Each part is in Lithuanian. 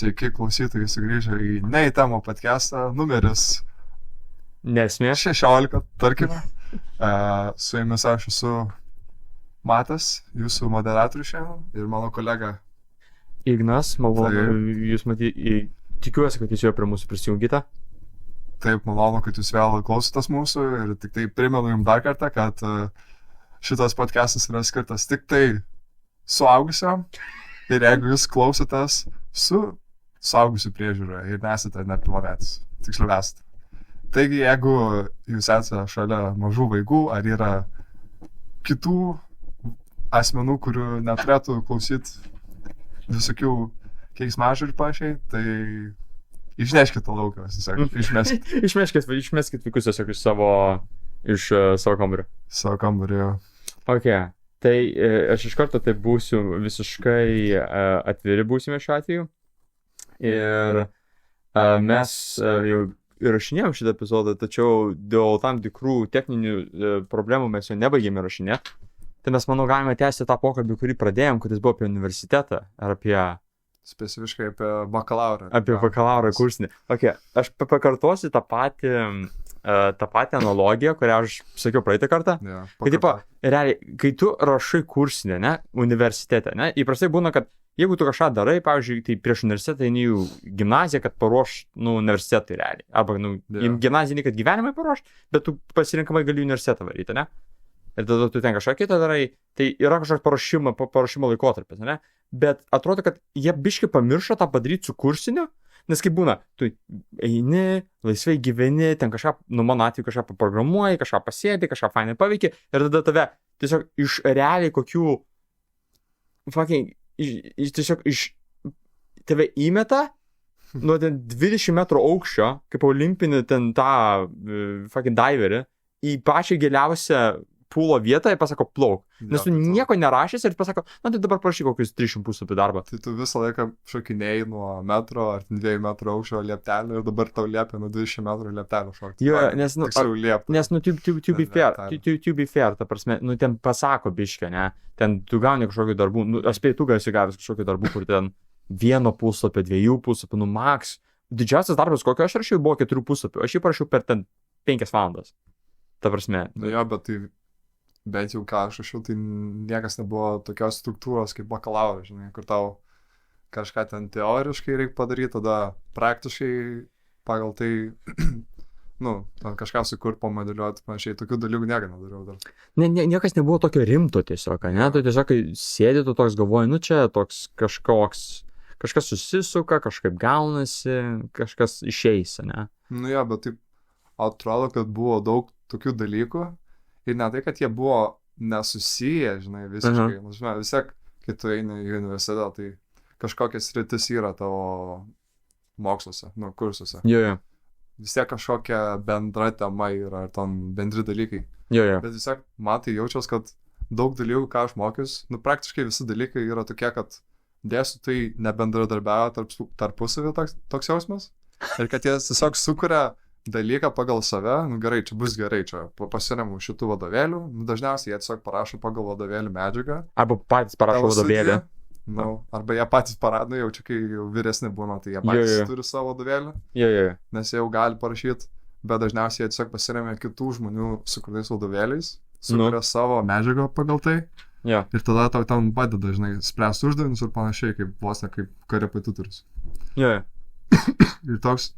Sveiki klausytojai sugrįžę į Ne į temą podcastą, numeris Nesmė. 16, tarkime. Su jumis aš esu Matas, jūsų moderatorius šiandien, ir mano kolega Ignas, malonu, jūs tikiuosi, kad jūs jau prie mūsų prisijungite. Taip, malonu, kad jūs vėl klausotės mūsų ir tik tai primenu jums dar kartą, kad šitas podcastas yra skirtas tik tai suaugusiam ir jeigu jūs klausotės su suaugusių priežiūra ir nesate nepilnametis, tiksliau esate. Taigi, jeigu jūs esate šalia mažų vaikų ar yra kitų asmenų, kurių neturėtų klausyti visokių keiksmažodžių ir panašiai, tai išneškite to lauką, tiesiog Išmeskit vaikus tiesiog iš savo kambario. Savo kambario. Ok, tai aš iš karto tai būsiu visiškai atviri būsime šiuo atveju. Ir mes jau įrašinėjom šitą epizodą, tačiau dėl tam tikrų techninių problemų mes jo nebaigėme įrašinėti. Tai mes, manau, galime tęsti tą pokalbį, kurį pradėjom, kuris buvo apie universitetą ar apie... Specifiškai apie bakalaurą. Apie bakalaurą kursinį. Ok, aš pakartosiu tą patį analogiją, kurią aš sakiau praeitą kartą. Yeah, kad, tipo, realiai, kai tu rašai kursinę, ne, universitete, ne, įprastai būna, kad jeigu tu kažką darai, pavyzdžiui, tai prieš universitetą eini į gimnaziją, kad paruoš, universitetui realiai. Arba, gimnaziją, kad gyvenimai paruoš, bet tu pasirinkamai gali universitetą varyti, ne? Ir tada tu ten kažką kitą darai, tai yra kažkoks paruošimo laikotarpis, ne? Bet atrodo, kad jie biškai pamiršo tą padaryti su kursiniu, nes kaip būna, tu eini, laisvai gyveni, ten kažką, mano atveju kažką paprogramuoji, kažką pasėdi, kažką fainai paveiki, ir tada tave tiesiog iš realiai kokių, tiesiog iš tave įmeta nuo ten 20 metrų aukščio, kaip olimpinį ten tą diverį, į pačią giliausią pūlo vietą ir pasako plauk. Nes tu nieko nerašęs ir pasako, tai dabar parašyk kokius 300 puslapių darbą. Tai tu visą laiką šokinėjai nuo metro ar 2 metrų aukščio lieptelio ir dabar tau liepia nuo 20 metrų lieptelio šokti. Jo, nes, to be fair, ta prasme, ten pasako biškę, ne? Ten tu gauni kažkokių darbų, aš spėjau, tu esi gavęs kažkokių darbų, kur ten 1 puslapio, 2 puslapių, maks. Didžiausias darbas, kokio aš rašiau, buvo 4 puslapių. Aš jį parašiau per ten 5 valandas. Ta prasme. Jo, bet tai bent jau ką aš rašiau, tai niekas nebuvo tokios struktūros kaip bakalauro, žinai, kur tau kažką ten teoriškai reikia padaryti, tada praktiškai pagal tai, kažką sukurti, pamodeliuoti, panašiai, tokių dalykų niekada nedariau dar. Niekas nebuvo tokio rimto tiesiog, ne? Tu tiesiog, kai sėdi, tu toks galvoji, čia toks kažkas susisuka, kažkaip gaunasi, kažkas išeis, ne? Jo, bet taip atrodo, kad buvo daug tokių dalykų. Ir ne tai, kad jie buvo nesusiję, žinai, visiškai. Žinai, vis tiek, kai tu eini į universitetą, tai kažkokias sritis yra tavo moksluose, kursuose. Jo. Vis tiek kažkokia bendra tema yra, ar ten bendri dalykai. Jo. Bet vis tiek, matai, jaučiaus, kad daug dalykų, ką aš mokius, praktiškai visi dalykai yra tokie, kad dėstytojai nebendradarbiavo tarpusavį toks jausmas. Ir kad jie tiesiog sukuria dalyką pagal save, gerai, čia bus gerai, čia pasiremu šitų vadovėlių, dažniausiai jie tiesiog parašo pagal vadovėlių medžiagą. Arba patys parašo vadovėlį. Arba jie patys parado, jau čia kai jau vyresni būna, tai jie patys turi savo vadovėlį, nes jie jau gali parašyti, bet dažniausiai jie tiesiog pasiremia kitų žmonių sukurtais vadovėliais, sukuria savo medžiagą pagal tai, ir tada tau ten padeda, žinai, spręsti uždavinius ir panašiai, kaip vos ne kaip korepetitorius. Ir toks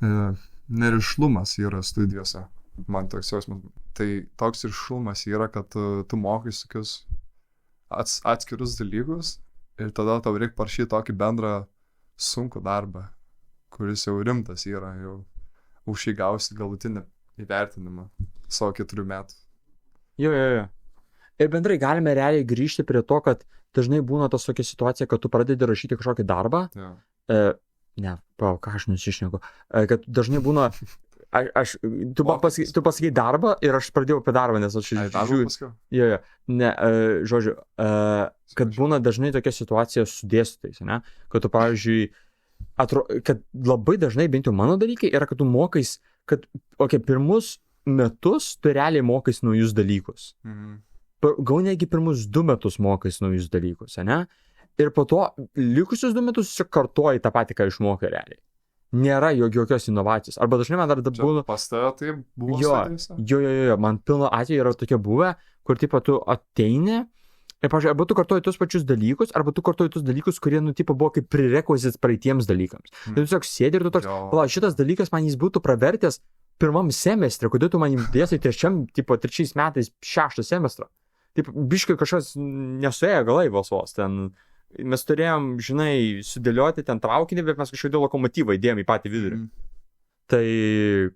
nerišlumas yra studijose, man toks jausmas. Tai toks rišlumas yra, kad tu mokai tokius atskirus dalykus ir tada tau reikia parašyti tokį bendrą sunkų darbą, kuris jau rimtas yra, jau už jį gausi galutinį įvertinimą savo 4 metų. Jo. Ir bendrai galime realiai grįžti prie to, kad dažnai būna tos tokia situacija, kad tu pradedi rašyti kažkokį darbą. Ką aš nusišneku, kad dažnai būna, tu pasakai darbą ir aš pradėjau apie darbą, nes aš žiūriu, žodžiu, kad būna dažnai tokia situacija su dėstytojais, ne, kad tu, pavyzdžiui, kad labai dažnai, bent jau mano dalykai, yra, kad tu mokais, kad, pirmus metus tu realiai mokais naujus dalykus. Gal negi pirmus 2 metus mokais naujus dalykus, ne? ir po to likusius 2 metus kartuoji tą patį, ką išmokai realiai. Nėra jokios inovacijos. Arba dažnai man dar būna... Pas tave tai buvo Jo, man pilno atveju yra tokie buvę, kur tipo tu ateini ir, pažiūrėjau, arba tu kartuoji tus pačius dalykus, arba tu kartuoji tus dalykus, kurie, tipo, buvo kaip prerequisites praeitiems dalykams. Ir tu tiesiog sėdi ir tu toks, pala, šitas dalykas man jis būtų pravertęs pirmam semestre, kodėl tu man dėsai trečiam, tipo, 3 metais 6 semestrą. Taip, biškai kažkas nesuėjo galai vos, ten... Mes turėjom, žinai, sudėlioti ten traukinį, bet mes kažkodėl lokomotyvą įdėjom į patį vidurį. Tai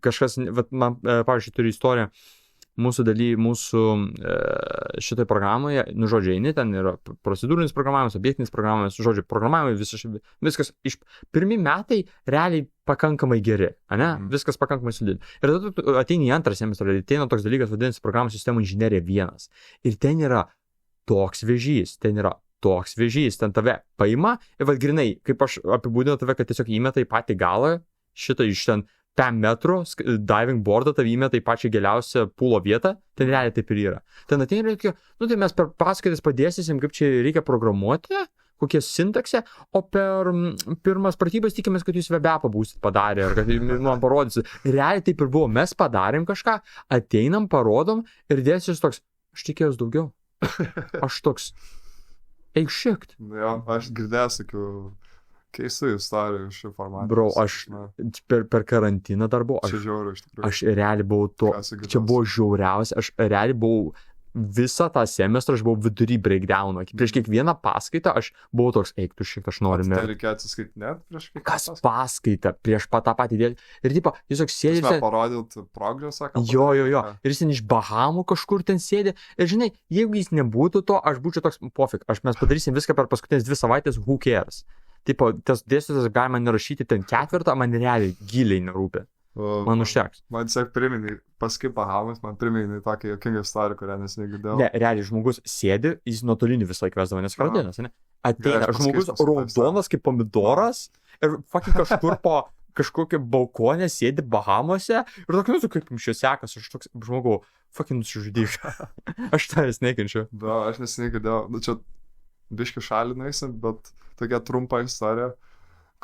kažkas, man, pavyzdžiui, turi istoriją, mūsų šitoj programoje, žodžiu, eini, ten yra procedūrinis programavimas, objektinis programavimas, žodžiu, programavimai, viskas, pirmi metai realiai pakankamai geri, ane? Viskas pakankamai solidi. Ir tada tu ateini į antrą semestrą, ir ateina toks dalykas, vadinasi, programų sistemų inžinerija 1. Ir ten yra toks vėžys, ten tave paima ir vad grinai, kaip aš apibūdinu tave, kad tiesiog įmeta į patį galą, šitą iš ten 5 metrų diving boardą, tave įmeta į pačią giliausią pūlo vietą, ten realiai taip ir yra. Ten ateina reikia, tai mes per paskaitas padėsim, kaip čia reikia programuoti, kokie sintaksė, o per pirmas pratybas tikimės, kad jūs webapą būsit padarę, ar kad man parodysit. Realiai taip ir buvo, mes padarėm kažką, ateinam, parodom ir dėsis toks, aš tikėjausi daugiau. Aš toks... Eik šiekt. Jo, aš girdėjęs tokių keistų istorijų iš informatikos. Bro, aš per karantiną dar buvau. Čia žiauru, iš tikrųjų. Aš realiai buvau čia buvo žiauriausia. Aš realiai buvau visą tą semestrą, aš buvau vidury breakdowno. Prieš kiekvieną paskaitą aš buvau toks, eik tu šiek, aš noriu. Tai reikia atsiskaitinėti prieš kiekvieną paskaitą? Kas paskaitą? Prieš tą patį dėlį. Ir tipo, jis toks sėdi. Jūs parodėt progresą? Jo. Ir jis ten iš Bahamų kažkur ten sėdi. Ir žinai, jeigu jis nebūtų to, aš būčiau toks, pofik, mes padarysim viską per paskutinės 2 savaitės, who cares? Tipo, tas dėstytojas galima nerašyti ten 4, man realiai giliai nerūpė. Man užteks. Man tiesiog priminė, paskui Bahamas, man priminė tokią jokingą istoriją, kurią nesinigirdėjau. Ne, realiai žmogus sėdi, jis nuotolinį visą laiką vesdavo, nes karantinas, ne? Ateina žmogus raudonas kaip pomidoras ir fucking kažkur po kažkokią balkonę sėdi Bahamose ir toks, kaip jums šio sekas, aš toks, žmogau, fucking nusižudyk. Aš tavęs nekenčiu. Da, aš nesinigirdėjau. Nu, čia biški šalinaisim, bet tokia trumpa istorija,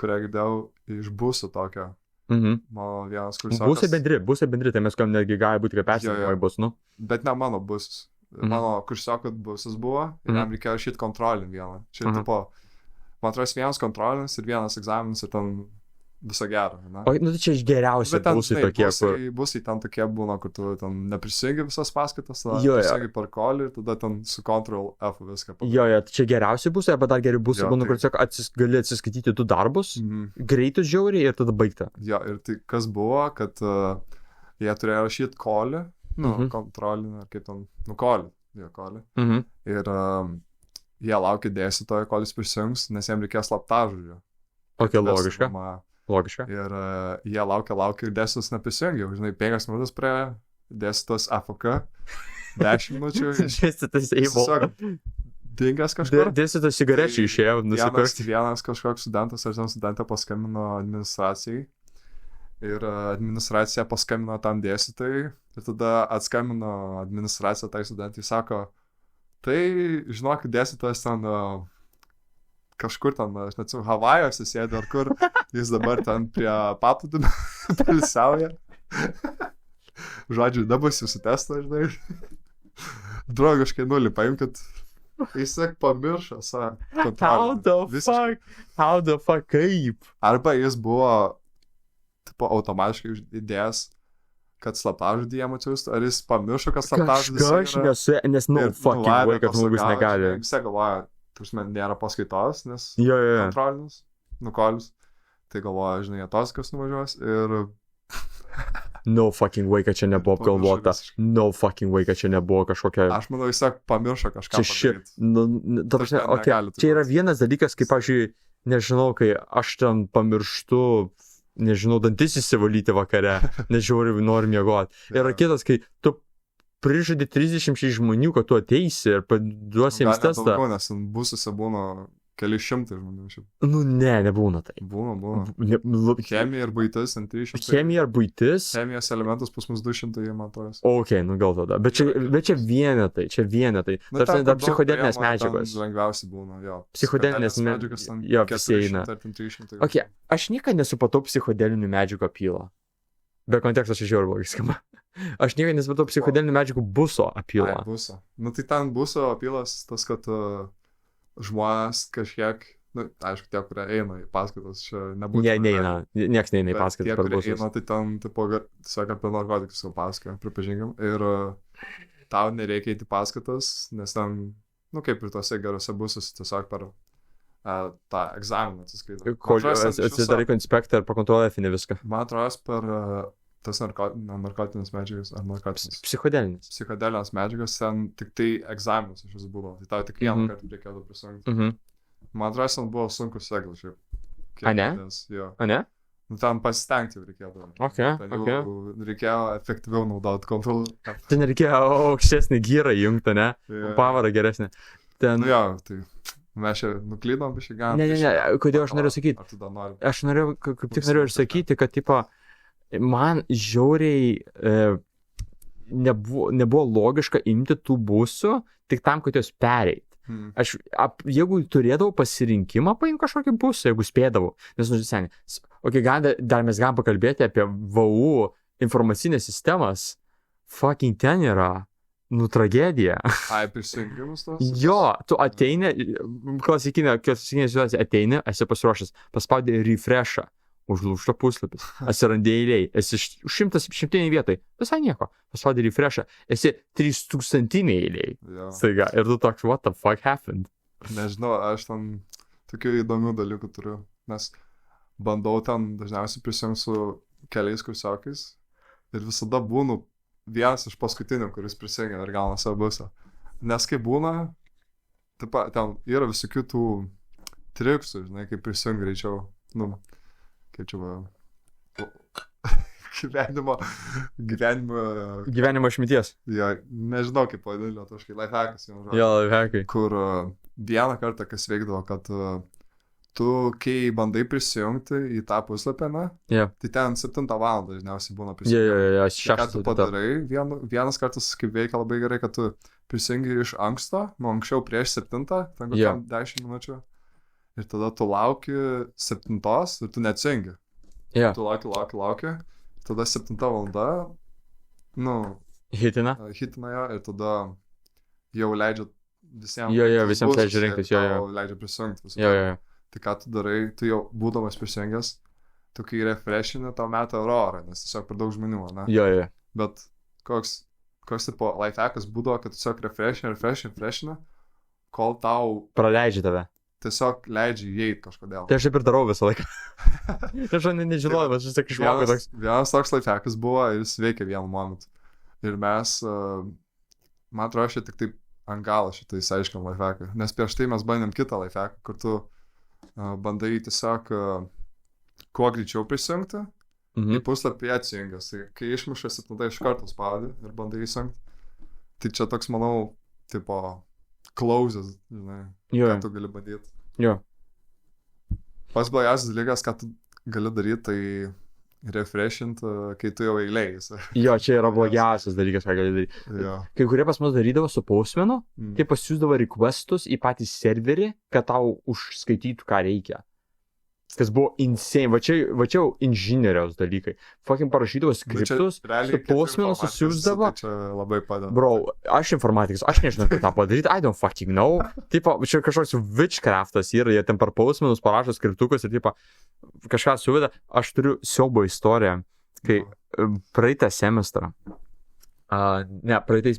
kurią girdėjau iš busų tokio. Mano vienas kursiokas. Busai bendri, tai mes kam netgi gali būti, kad persitikimai bus, nu. Bet ne mano busus. Mano kursiokas busas buvo ir jam reikėjo rašyti kontrolinį vieną. Čia tipo, man atrodo, vienas kontrolinis ir vienas egzaminas ir ten viso gero. Ne? O, nu tai čia iš geriausių busai tokie, kur... Busai ten tokie būna, kur tu ten neprisijungi visas paskaitas, tada prisijungi per kolį ir tada ten su Ctrl F viską padarė. Jo, čia geriausi busai, arba dar geri busai būna, kur tiesiog gali atsiskaityti 2 darbus, greitus žiauriai ir tada baigta. Jo, ir tai kas buvo, kad jie turėjo rašyti kolį, kontrolinį, ar kaip ten, kolį, kolį. Ir jie laukė dėstytojo, kol jis prisijungs, nes jiems reikės slaptažodžio. Okay, logiška. Ir jie laukia ir dėstytas neprisijungia. Žinai, 5 minutės prie dėstytas AFK, 10 minučių. Dėstytas eibol. Dingęs kažkur. Dėstytas cigarečių išėjo, nusipirkti. Vienas kažkoks studentas ar studentė paskambino administracijai. Ir administracija paskambino tam dėstytojai. Ir tada atskambino administracija tai studentai. Sako, tai žinok, dėstytas ten... kažkur ten, aš neatsimenu, Havajuose sėdė, ar kur jis dabar ten prie paplūdimio pilsiauja. Žodžiu, dabar jūsų testą, žinai. Draugiškai 0 paimkit. Jis tik pamiršo savo kontrolę. How the fuck, kaip? Arba jis buvo tipo, automatiškai įdėjęs, kad slaptažodį jam atsiųstų, ar jis pamiršo, kad slaptažodis yra. Kažką aš nesu, nes fucking vaikas žmogus negali. Visi galvoja, nėra paskaitos, nes kontrolinis, nukolis. Tai galvoja, žinai, atostogas nuvažiuos ir... No fucking way, kad čia nebuvo apgalvota. No fucking way, kad čia nebuvo kažkokia... Aš manau, jis pamiršo kažką padaryti. Čia yra vienas dalykas, kaip, pavyzdžiui, nežinau, kai aš ten pamirštu, nežinau, dantis įsivalyti vakare, nežiūrėjau, noriu miegoti. Ir kitas, kai tu prižadė 30 žmonių, kad tu ateisi ir paduosi jiems testą. Nes busuose būna keli šimtai žmonių šiaip. Nu, nebūna tai. Būna. Chemija ir buitis ant 300. Chemija ir buitis. Chemijos elementas pas mus 200, man atrodo. Ok, nu gal tada. Bet čia vienetai. Tarsi dar psichodelinės medžiagos. Lengviausiai būna, jo. Psichodelinės medžiagos. Jo, visi eina. Ok, aš niekada nesupratau psichodelinių medžiagų apylo. Be konteksto aš žiūriu blogai skamba. Aš niekada nesupratau psichodelinių medžiagų buso apylo. Ai, buso. Nu tai ten buso apylas tas, kad žmonės kažkiek, nu, aišku, tie, kurie eina į paskaitas, čia nebūtų. Jie neina, nieks neina į paskaitas per busus. Tie, kurie eina, tai ten, tipo, tiesiog apie narkotikus jau pasakoja, pripažinkim. Ir tau nereikia eiti paskaitas, nes ten, nu, kaip ir tose gerose busus, tiesiog per tą egzaminą atsiskaitą. Atsidarai konspektą ir pakontroliuoja finį viską. Man atrodo, per tas narkotinės medžiagas ar narkotinės. Psichodelinės medžiagas, ten tik tai egzaminas iš vis buvo. Tai tau tik vieną kartą reikėtų prisijungti. Man atrodo, ten buvo sunku segli šiaip. A ne? A ne? Nu, ten pasistengti reikėtų. Reikėjo efektyviau naudoti kontrolą. Ten reikėjo aukštesnį gyrą jungti, ne? Pavarą geresnį. Nu jo, tai mes čia nuklydom biškai galime. Ne, kodėl aš noriu sakyti? Ar tu dar nori? Aš norėjau, kaip tik norėjau ir sakyti, kad, tipo, man žiauriai nebuvo logiška imti tų busių tik tam, kad jos pereit. Aš, jeigu turėdavau pasirinkimą, paimti kažkokį busą, jeigu spėdavau, nes seniai, dar mes galim pakalbėti apie VU informacinės sistemas, fucking ten yra, nu, tragedija. Ai, prisijungimus tos? Jo, tu ateini, klasikinė situacija, ateini, esi pasiruošęs, paspaudai refreshą. Užlūžta puslapis, atsirandė eiliai, esi 100 vietoj, visai nieko, paspaudai refreshą, esi 3000 eiliai, staiga, ir tu toks, what the fuck happened? Nežinau, aš ten tokių įdomių dalykų turiu, nes bandau ten dažniausiai prisijungti su keliais kursiokais ir visada būnu vienas iš paskutinių, kuris prisijungia ir gauna savo busą, nes kai būna, taip, ten yra visokių tų triksų, žinai, kaip prisijungi greičiau, nu, kaip čia gyvenimo išminties. Ja, nežinau, kaip pavadinti lietuviškai, lifehackas. Jo, lifehackai. Kur vieną kartą, kas veikdavo, kad tu, kai bandai prisijungti į tą puslapį, tai ten 7 valandą dažniausiai būna prisijungti. Ką tu padarai, vienas kartas, kaip veikia labai gerai, kad tu prisijungi iš anksto, nuo anksčiau prieš 7, ten kokiam 10 minučių. Ir tada tu lauki 7 ir tu neatsijungi. Tu lauki. Tada 7 valanda, nu... Hitina jo, ir tada jau leidžia visiems... Visiems leidžia rinktis, leidžia prisijungti. Tai ką tu darai, tu jau būdamas prisijungęs, tu kai refreshini, tau meta erorą, nes tiesiog per daug žmonių, ne? Bet koks tipo lifehackas būdavo, kad tiesiog refreshini, kol tau... Praleidžia tave. Tiesiog leidžia įeiti kažkodėl. Tai aš taip ir darau visą laiką. Aš nežinojau, bet aš tik išmokau toks. Vienas toks lifehackas buvo ir jis veikia vienu momentu. Ir mes, man atrodo, aš tik taip ant galo šitą įsiaiškinom lifehacką. Nes prieš tai mes bandėm kitą lifehacką, kur tu bandai tiesiog kuo greičiau prisijungti, į puslapį atsijungęs. Tai kai išmuša 7 iš karto spaudį ir bandai įsijungti, tai čia toks, manau, tipo... Closes, žinai, ką tu gali bandyti. Jo. Pas blogiausias dalykas, ką tu gali daryti, tai refreshint, kai tu jau eilėjai. Jo, čia yra blogiausias dalykas, ką gali daryti. Kai kurie pas mus darydavo su Postmanu, tai pasiūsdavo requestus į patį serverį, kad tau užskaitytų, ką reikia. Kas buvo insane, va čia inžinieriaus dalykai. Fucking parašydavo skriptus, su Postmanu susiūsdavo. Čia labai padeda. Bro, aš informatikas, aš nežinau, kaip tą padaryti, I don't fucking know. Tipo, čia kažkoks witchcraftas yra, jie ten per Postmanus parašo skriptukus ir tipo, kažką suveda. Aš turiu siaubo istoriją, kai praeitą semestrą, lygiai praeitais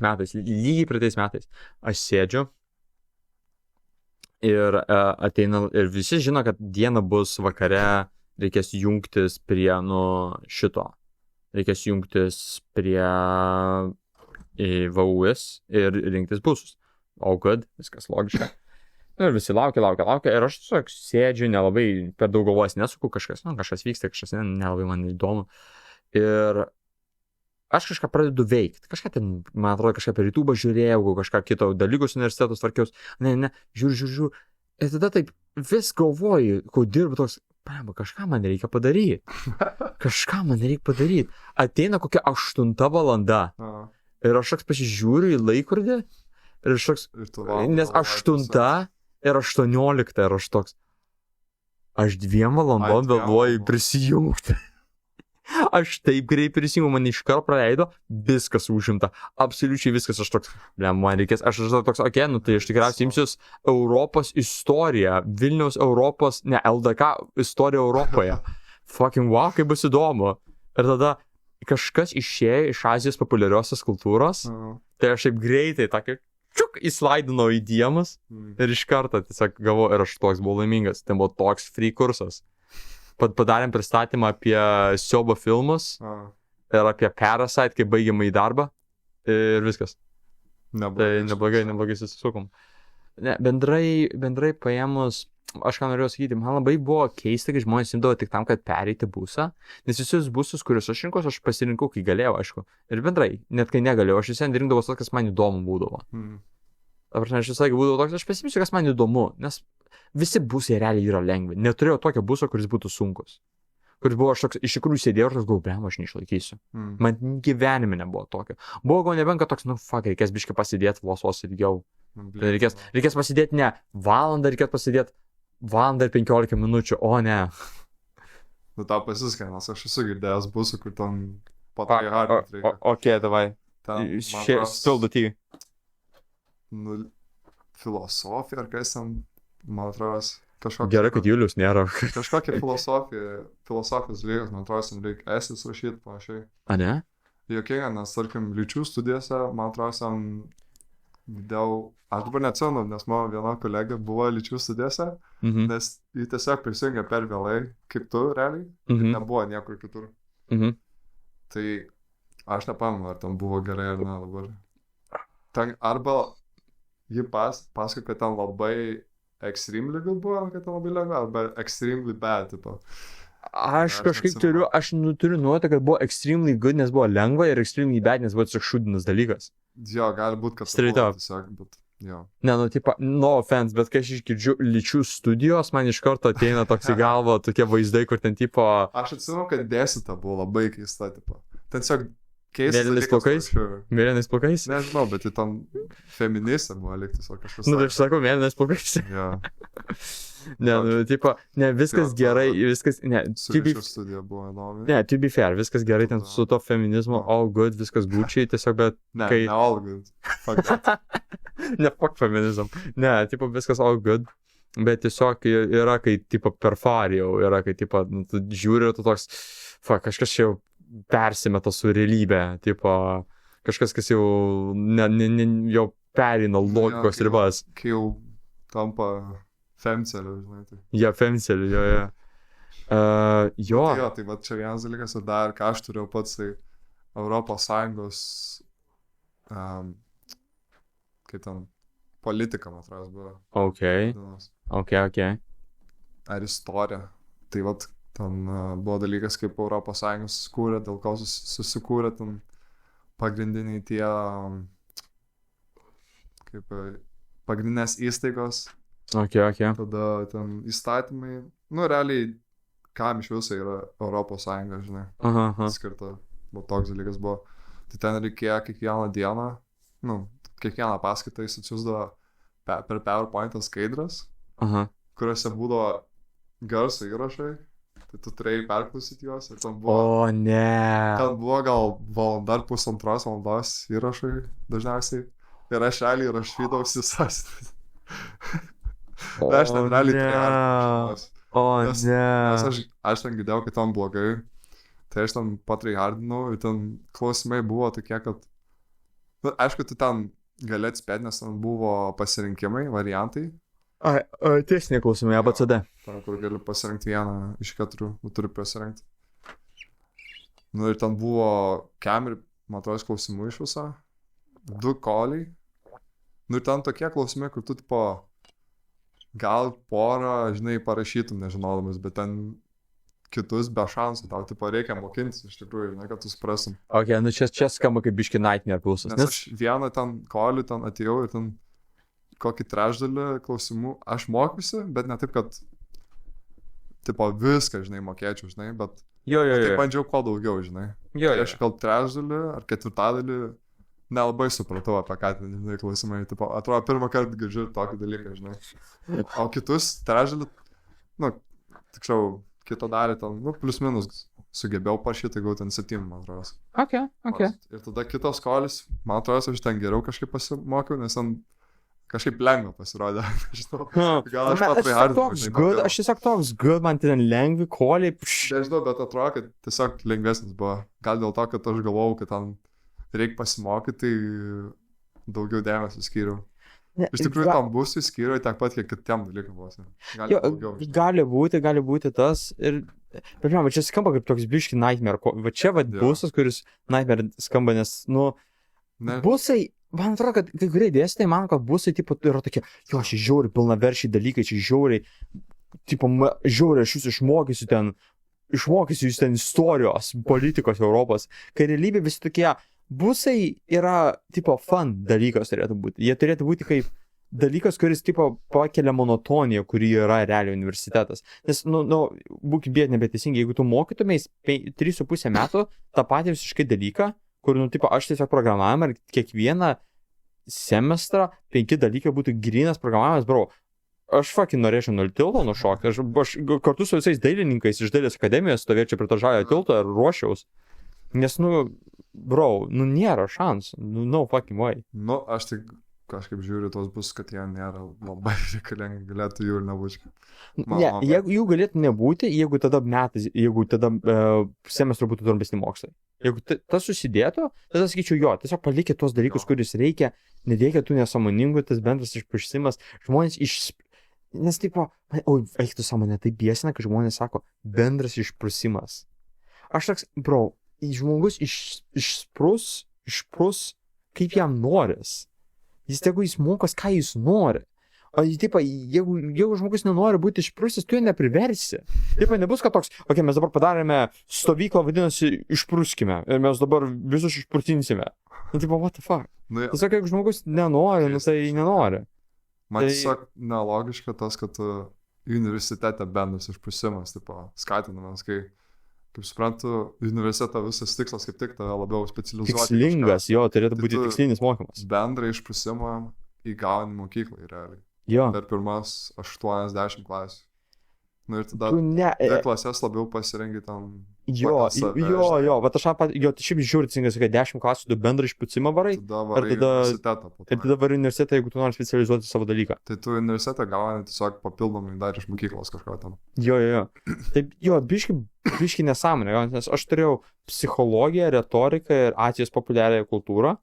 metais, aš sėdžiu. Ir ateina, ir visi žino, kad dieną bus vakare, reikės jungtis prie, šito. Reikės jungtis prie VUS ir rinktis busus. Oh, good, viskas logiška. Ir visi laukia, ir aš tiesiog sėdžiu, nelabai per daug galvos nesuku, kažkas vyksta, kažkas nelabai man įdomu. Ir aš kažką pradedu veikti. Kažką ten, man atrodo, kažką per YouTube'ą žiūrėjau, kažką kito dalykus universitetus tvarkiaus. Ne, žiūriu. Ir tada taip vis galvoju, kol dirbu toks, paima, kažką man reikia padaryti. Ateina kokia 8 valanda. Ir aš toks pasižiūriu į laikrodį. Ir aš toks, nes 8 ir 18 ir aš toks. Aš 2 valandom vėluoju prisijungti. Aš taip greit prisijungiu, man iškart praleido, viskas užimta, absoliučiai viskas, aš toks, man reikės, aš toks, nu tai aš tikriausiai imsiuos Europos istoriją, Vilniaus Europos, LDK istorija Europoje. Fucking wow, kaip bus įdomu. Ir tada kažkas išėjo iš Azijos populiariosios kultūros, tai aš taip greitai, įslaidinau į diemus ir iš karto tiesiog gavau, ir aš toks buvau laimingas, ten buvo toks free kursas. Padarėm pristatymą apie siaubo filmus ir apie Parasite, kai baigiam į darbą ir viskas. Tai neblogai susisukom. Ne, bendrai paėmus, aš ką norėjau sakyti, man labai buvo keista, kai žmonės imdavo tik tam, kad pereiti busą, nes visus busus, kuriuos aš rinkau, aš pasirinkau, kai galėjau, aišku. Ir bendrai, net kai negalėjau, aš visiems rinkdavau tas, kas man įdomu būdavo. Aš visai būdavo toks, aš pasimsiu, kas man įdomu, nes visi busai realiai yra lengvi. Neturėjau tokio buso, kuris būtų sunkus. Kuris buvo aš toks, iš tikrųjų sėdėjau ir galvoju, blem, aš neišlaikysiu. Man gyvenime nebuvo tokio. Buvo gal nebent, kad toks, reikės biškai pasidėti vos ilgiau. Reikės pasidėti ne valandą, reikės pasidėti valandą ir 15 minučių, o ne. Nu tau pasiskai, nes aš esu girdėjęs busų, kur ten patai hardint reikia. Ok, davai. Spildu tį. Nu, filosofija ar kas ten, man atrodo, kažkokia... Gerai, kad Julius nėra. Kažkokia filosofijos dalykas, man atrodo, reikia esis rašyti panašiai. A ne? Jokinga, nes, tarkim, lyčių studijose, man atrodo, aš dabar neatsimenu, nes mano viena kolegė buvo lyčių studijose, nes jį tiesiog prisijungė per vėlai, kaip tu, realiai, nebuvo niekur kitur. Tai aš nepamenu, ar ten buvo gerai ar ne dabar. Ten arba jį pasakoja, kad ten labai extremely good buvo, kad ten labai lengva, arba extremely bad, tipo. Aš kažkaip turiu nuotą, kad buvo extremely good, nes buvo lengva, ir extremely bad, nes buvo tiesiog šūdinas dalykas. Jo, gali būti, kad straight up. Tiesiog, bet jo. Ne, no offense, bet kai aš išgirdžiu lyčių studijos, man iš karto ateina toks į galvą tokie vaizdai, kur ten tipo... Aš atsimenu, kad dėstyta buvo labai keista, tipo. Ten tiesiog keistas dalykas. Mėlynais plaukais? Nežinau, bet tai tam feministė buvo likti, o kažkas... Nu, tai aš sakau, mėlynais plaukais. Jo. Ne, tipo, viskas gerai, viskas, ne, lyčių studija buvo įdomi. Ne, to be fair, viskas gerai ten su to feminizmu, all good, viskas Gucci, tiesiog, bet... Ne, all good. Fuck that. Ne, fuck feminism. Ne, tipo, viskas all good, bet tiesiog yra, kai, tipo, per far jau, yra, kai, tipo, tu žiūri ir tu toks, fuck, kažkas čia jau persimeta su realybė, tipo, kažkas, kas jau, jau perina logikos ribas. Kai jau tampa femceliu, žinai, tai. Ja, femceliu, jo. Jo. Tai jo, tai va čia vienas dalykas, ir dar, ką aš turėjau pats, tai Europos Sąjungos, kaip ten, politika, man atrodo, buvo. Ok. Ar istorija. Tai va, ten buvo dalykas, kaip Europos Sąjungos susikūrė, dėl ko susikūrė ten pagrindiniai tie, kaip pagrindinės įstaigos. Ok. Tada ten įstatymai, nu realiai, kam iš viso yra Europos Sąjunga, žinai. Skirta, buvo toks dalykas buvo. Tai ten reikėjo kiekvieną dieną, nu, kiekvieną paskaitą jis atsiųsdavo per PowerPoint'ą skaidras, kuriuose būdavo garso įrašai, tai tu turėjai perklausyti juos ir ten buvo... O, ne. Ten buvo gal valanda ar pusantros valandos įrašai dažniausiai. Ir aš realiai rašydavausi sąsitis. Aš ten realiai turėjau. Nes aš ten girdėjau, kad ten blogai. Tai aš ten patryhardinau ir ten klausimai buvo tokie, kad... Nu, aišku, tu ten gali atspėti, nes ten buvo pasirinkimai, variantai. Tiesiniai klausimai, ABCD. Ten, kur gali pasirinkti vieną iš 4, turi pasirinkti. Nu ir ten buvo ir, man atrodo, klausimų iš viso. 2 koliai. Nu ir ten tokie klausimai, kur tu, tipo, gal porą, žinai, parašytum, nežinodamas, bet ten kitus be šansų, tau, tipo, reikia mokintis, iš tikrųjų, žinai, kad tu suprasim. Ok, nu čia skamba kaip biški Nightmare pulsas. Nes aš vieną ten kolių ten atėjau ir ten kokį trečdalį klausimų aš mokiausi, bet ne taip, kad tipo viską, žinai, mokėčiau, žinai, bet tai bandžiau kuo daugiau, žinai. Aš gal trečdalį ar ketvirtadalį nelabai supratau, apie ką ten, žinai, klausimai. Tipo, atrodo, pirmą kartą girdžiu tokį dalyką, žinai. O kitus trečdalį, tiksliau, kitą dalį ten, plius minus sugebėjau parašyti, tai ten 7, man atrodo. Okay. Ir tada kitos kolis, man atrodo, aš ten geriau kažkaip pasimokiau, nes ten kažkaip lengva pasirodė. Gal aš patrai aš tiesiog toks good, man ten lengvi koliai. Nežinau, bet atrodo, kad tiesiog lengvesnis buvo. Gal dėl to, kad aš galvojau, kad ten reikia pasimokyti, tai daugiau dėmesio skyriau. Iš tikrųjų, tam busui skyriau tiek pat, kiek kitiem dalykam buvo. Gali būti tas. Bet man, čia skamba kaip toks biški nightmare. Va čia busas, kuris nightmare skamba, nes, busai, man atrodo, kad kai kurie dėstytojai mano, kad busai, tipo, yra tokie, aš žiauriai pilnaveršiai dalykai, čia žiauriai, tipo, žiauriai, aš jūs išmokysiu jūs ten istorijos, politikos Europos, kai realybė visi tokie, busai yra, tipo, fun dalykas turėtų būti. Jie turėtų būti kaip dalykas, kuris, tipo, pakelia monotoniją, kuri yra realiai universitetas. Nes, būk bėt nebeteisingai, jeigu tu mokytumės 3,5 metų tą patį visiškai dalyką, kur, tipo, aš tiesiog programavimą ir kiekvieną semestrą 5 dalykai būtų grynas programavimas, bro. Aš norėčiau nuo tilto nušokti. Aš kartu su visais dailininkais iš dailės akademijos stovėčiau prie to žaliojo tilto ir ruošiaus. Nes, bro, nėra šansų. No fucking way. Aš tik kažkaip žiūriu tos bus, kad jie nėra labai reikalingi, galėtų jų ir nebūti. Jeigu jų galėtų nebūti, jeigu tada semestro būtų trumpesni mokslai. Jeigu tas susidėtų, tada sakyčiau tiesiog palikit tuos dalykus, kuris reikia, nereikia tų nesąmoningų, tas bendras išprusimas, žmonės nes tipo, eik tu sąmonė, tai biesina, kad žmonės sako, bendras išprusimas. Aš toks, bro, žmogus išprus, kaip jam noris. Jeigu jis mokas, ką jis nori. O jeigu žmogus nenori būti išprusis, tu jo nepriversi. Nebus, kad toks, mes dabar padarėme stovyklą, vadinasi, išpruskime. Ir mes dabar visus išprusinsime. What the fuck? Tiesiog, jeigu žmogus nenori, tai nenori. Man tiesiog nelogiška tas, kad universitete bendras išprusimas, skatinamas, kai, kaip suprantu, universiteto visas tikslas kaip tik tave labiau specializuoti. Tikslingas, turėtų būti tikslinis mokymas. Bendrą išprusimą įgauni mokyklai, realiai. Per pirmas 80 klasių. Ir tada klasės labiau pasirengi tam. Bet aš šiaip žiūrėcingas, kad 10 klasių tu bendrą išprusimą varai. Tada varai universitetą, jeigu tu nori specializuoti savo dalyką. Tai tu universitetą gauni tiesiog papildomai dar iš mokyklos kažką tam. Taip, biški nesąmonė, nes aš turėjau psichologiją, retoriką ir Azijos populiariąją kultūrą.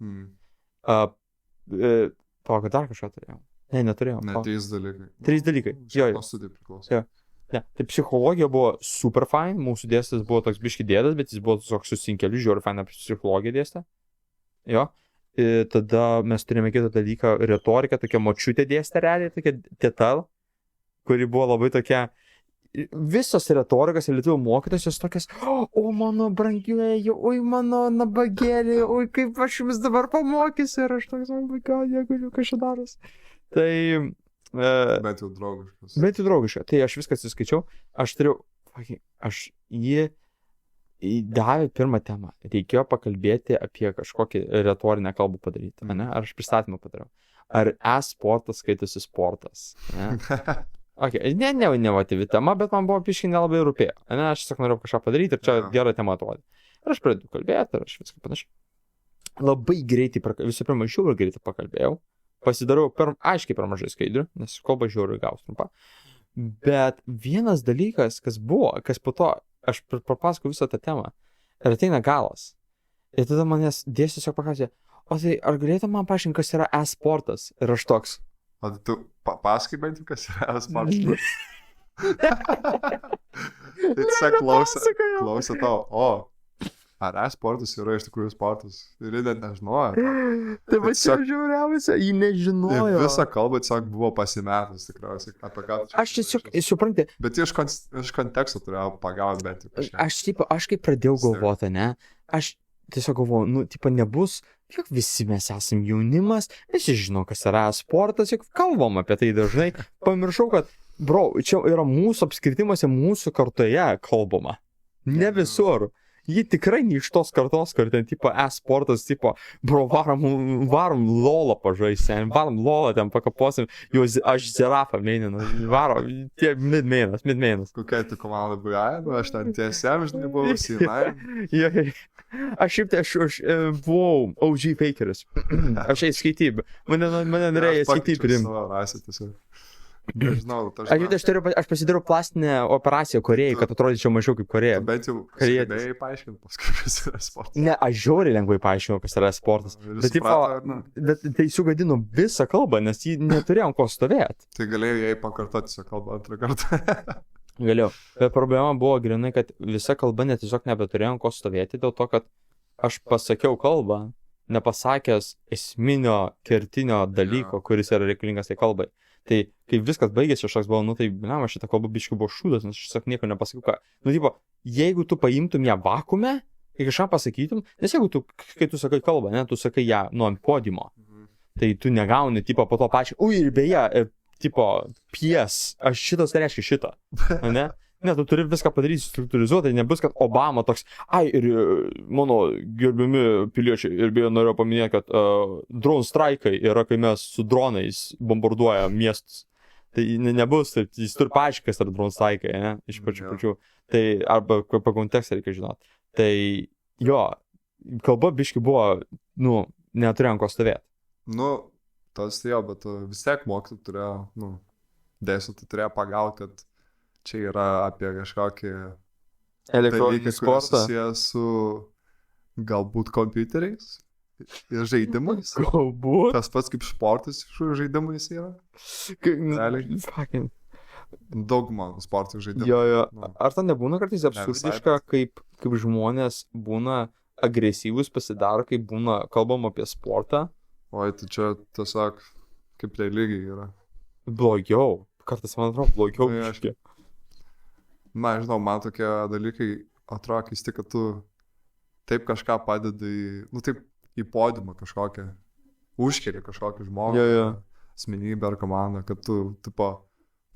Kad dar kažką turėjau. Neturėjau. 3 dalykai. Studijai priklauso. Tai psichologija buvo super fine, mūsų dėstytojas buvo toks biški dėdas, bet jis buvo toks susinkeliu, žiūri fine apie psichologiją dėstą. Tada mes turėjome kitą dalyką, retoriką, tokia močiutė dėstė realiai, tokia teta, kuri buvo labai tokia, visos retorikas ir lietuvių mokytos, jos tokias, o mano brangieji, oi mano nabagėlį, oi kaip aš jums dabar pamokysiu, ir aš toks, gal negaliu, kas čia daros. Tai Bet jau draugiškas. Tai aš viską atsiskaičiau. Jį davė pirmą temą. Reikėjo pakalbėti apie kažkokį retorinę kalbą padaryti. Ar aš pristatymą padariau. Ar e-sportas skaitosi sportas. Nevatyvi tema, bet man buvo piškai nelabai rūpėjo. Aš tiesiog norėjau kažką padaryti ir čia gera tema atrodė. Ir aš pradedu kalbėti ir aš viską panašiai. Labai greitai, visų pirma, žiūrėjau greitai pakalbėjau. Pasidariau aiškiai per mažai skaidrių, nes kalba žiūriu gaus trumpa. Bet vienas dalykas, kas po to, aš papasakau visą tą temą, ir ateina galas. Ir tada manęs dėstytojas paklausė, o tai ar galėtum man paaiškinti, kas yra e-sportas? Ir aš toks. O tu pasakai bent jau, kas yra e-sportas? Tai tiesiog klausė tavo, ar e-sportas yra iš tikrųjų sportas? Ir jie net nežinojo. Tai va čia žiauriausia, jį nežinojo. Ir visą kalbą tiesiog buvo pasimetus tikriausiai. Apie ką tu čia. Aš tiesiog, supranti. Bet iš konteksto turėjau pagauti bent jau kažką. Aš kaip pradėjau galvoti, aš tiesiog galvoju, nebus juk visi mes esam jaunimas, visi žino, kas yra sportas, juk kalbam apie tai dažnai. Pamiršau, kad, bro, čia yra mūsų apskritimuose, mūsų kartoje kalbama. Ne visur. Ji tikrai ne iš tos kartos, kur ten, tipo, e-sportas, tipo, bro, varom lolą pažaisim, varom lolą ten pakaposim, jau aš zerafą meininu, varom, tie mid-mainas. Kokia tu komanda buvai, aš ten TSM, žinai, buvau, Sinai. Aš šiaip tai, aš buvau OG fakeris. Aš eis skaitybę. Mane norėjo skaitybę priimti. Nežinau, Aš pasidariau plastinę operaciją Korėjai, kad atrodyčiau mažiau kaip Korėja. Bet jau galėjai paaiškinti paskui, kas yra sportas. Ne, aš žiauriai lengvai paaiškinau, kas yra sportas. Bet tai sugadino visą kalbą, nes jį neturėjom ko stovėti. Tai galėjai jai pakartoti visą kalbą antrą kartą. Galėjau. Bet problema buvo grinai, kad visa kalba tiesiog nebeturėjom ko stovėti, dėl to, kad aš pasakiau kalbą, nepasakęs esminio kertinio dalyko, kuris yra reikalingas tai kalbai. Tai kai viskas baigėsi, aš toks buvau, tai, šitą kalbą biškiu buvo šūdas, nes aš tiesiog nieko nepasakiau, ką. Tipo, jeigu tu paimtum ją vakume, kai kažką pasakytum, nes jeigu tu, kai tu sakai kalbą, ne, tu sakai ją ant podiumo, tai tu negauni, tipo, po to pačiu, ir beje, tipo, aš šitas tai reiškia šitą, ne? Ne, tu turi viską padaryti struktūrizuotai, nebus, kad Obama toks, ir mano gerbiami piliečiai, ir beje norėjau paminėti, kad drone straikai yra, kai mes su dronais bombarduojam miestus. Tai nebus, tai jis turi paaiškinti, kas yra drone straikai, ne, iš pačių. Tai arba apie kontekstą reikia žinoti. Tai jo, kalba biški buvo, neturėjom ko stovėti. Tas jo, bet vis tiek mokytų turėjo, dėstytų turėjo pagauti, kad čia yra apie kažkokį elektroninį sportą. Susijęs su galbūt kompiuteriais ir žaidimais. Galbūt. Tas pats kaip sportas iš žaidimais yra. Realiai. Dauguma sportų žaidimų. Jo. Ar tai nebūna kartais absurdiška, kaip žmonės būna agresyvus pasidaro, kai būna kalbama apie sportą? Oi, tai čia tiesiog kaip religija yra. Blogiau. Kartais man atrodo blogiau. Žinau, man tokie dalykai atrodo keisti, kad tu taip kažką padedi, taip į podiumą kažkokią, užkeli kažkokį žmogų, asmenybę ar komandą, kad tu, tipo,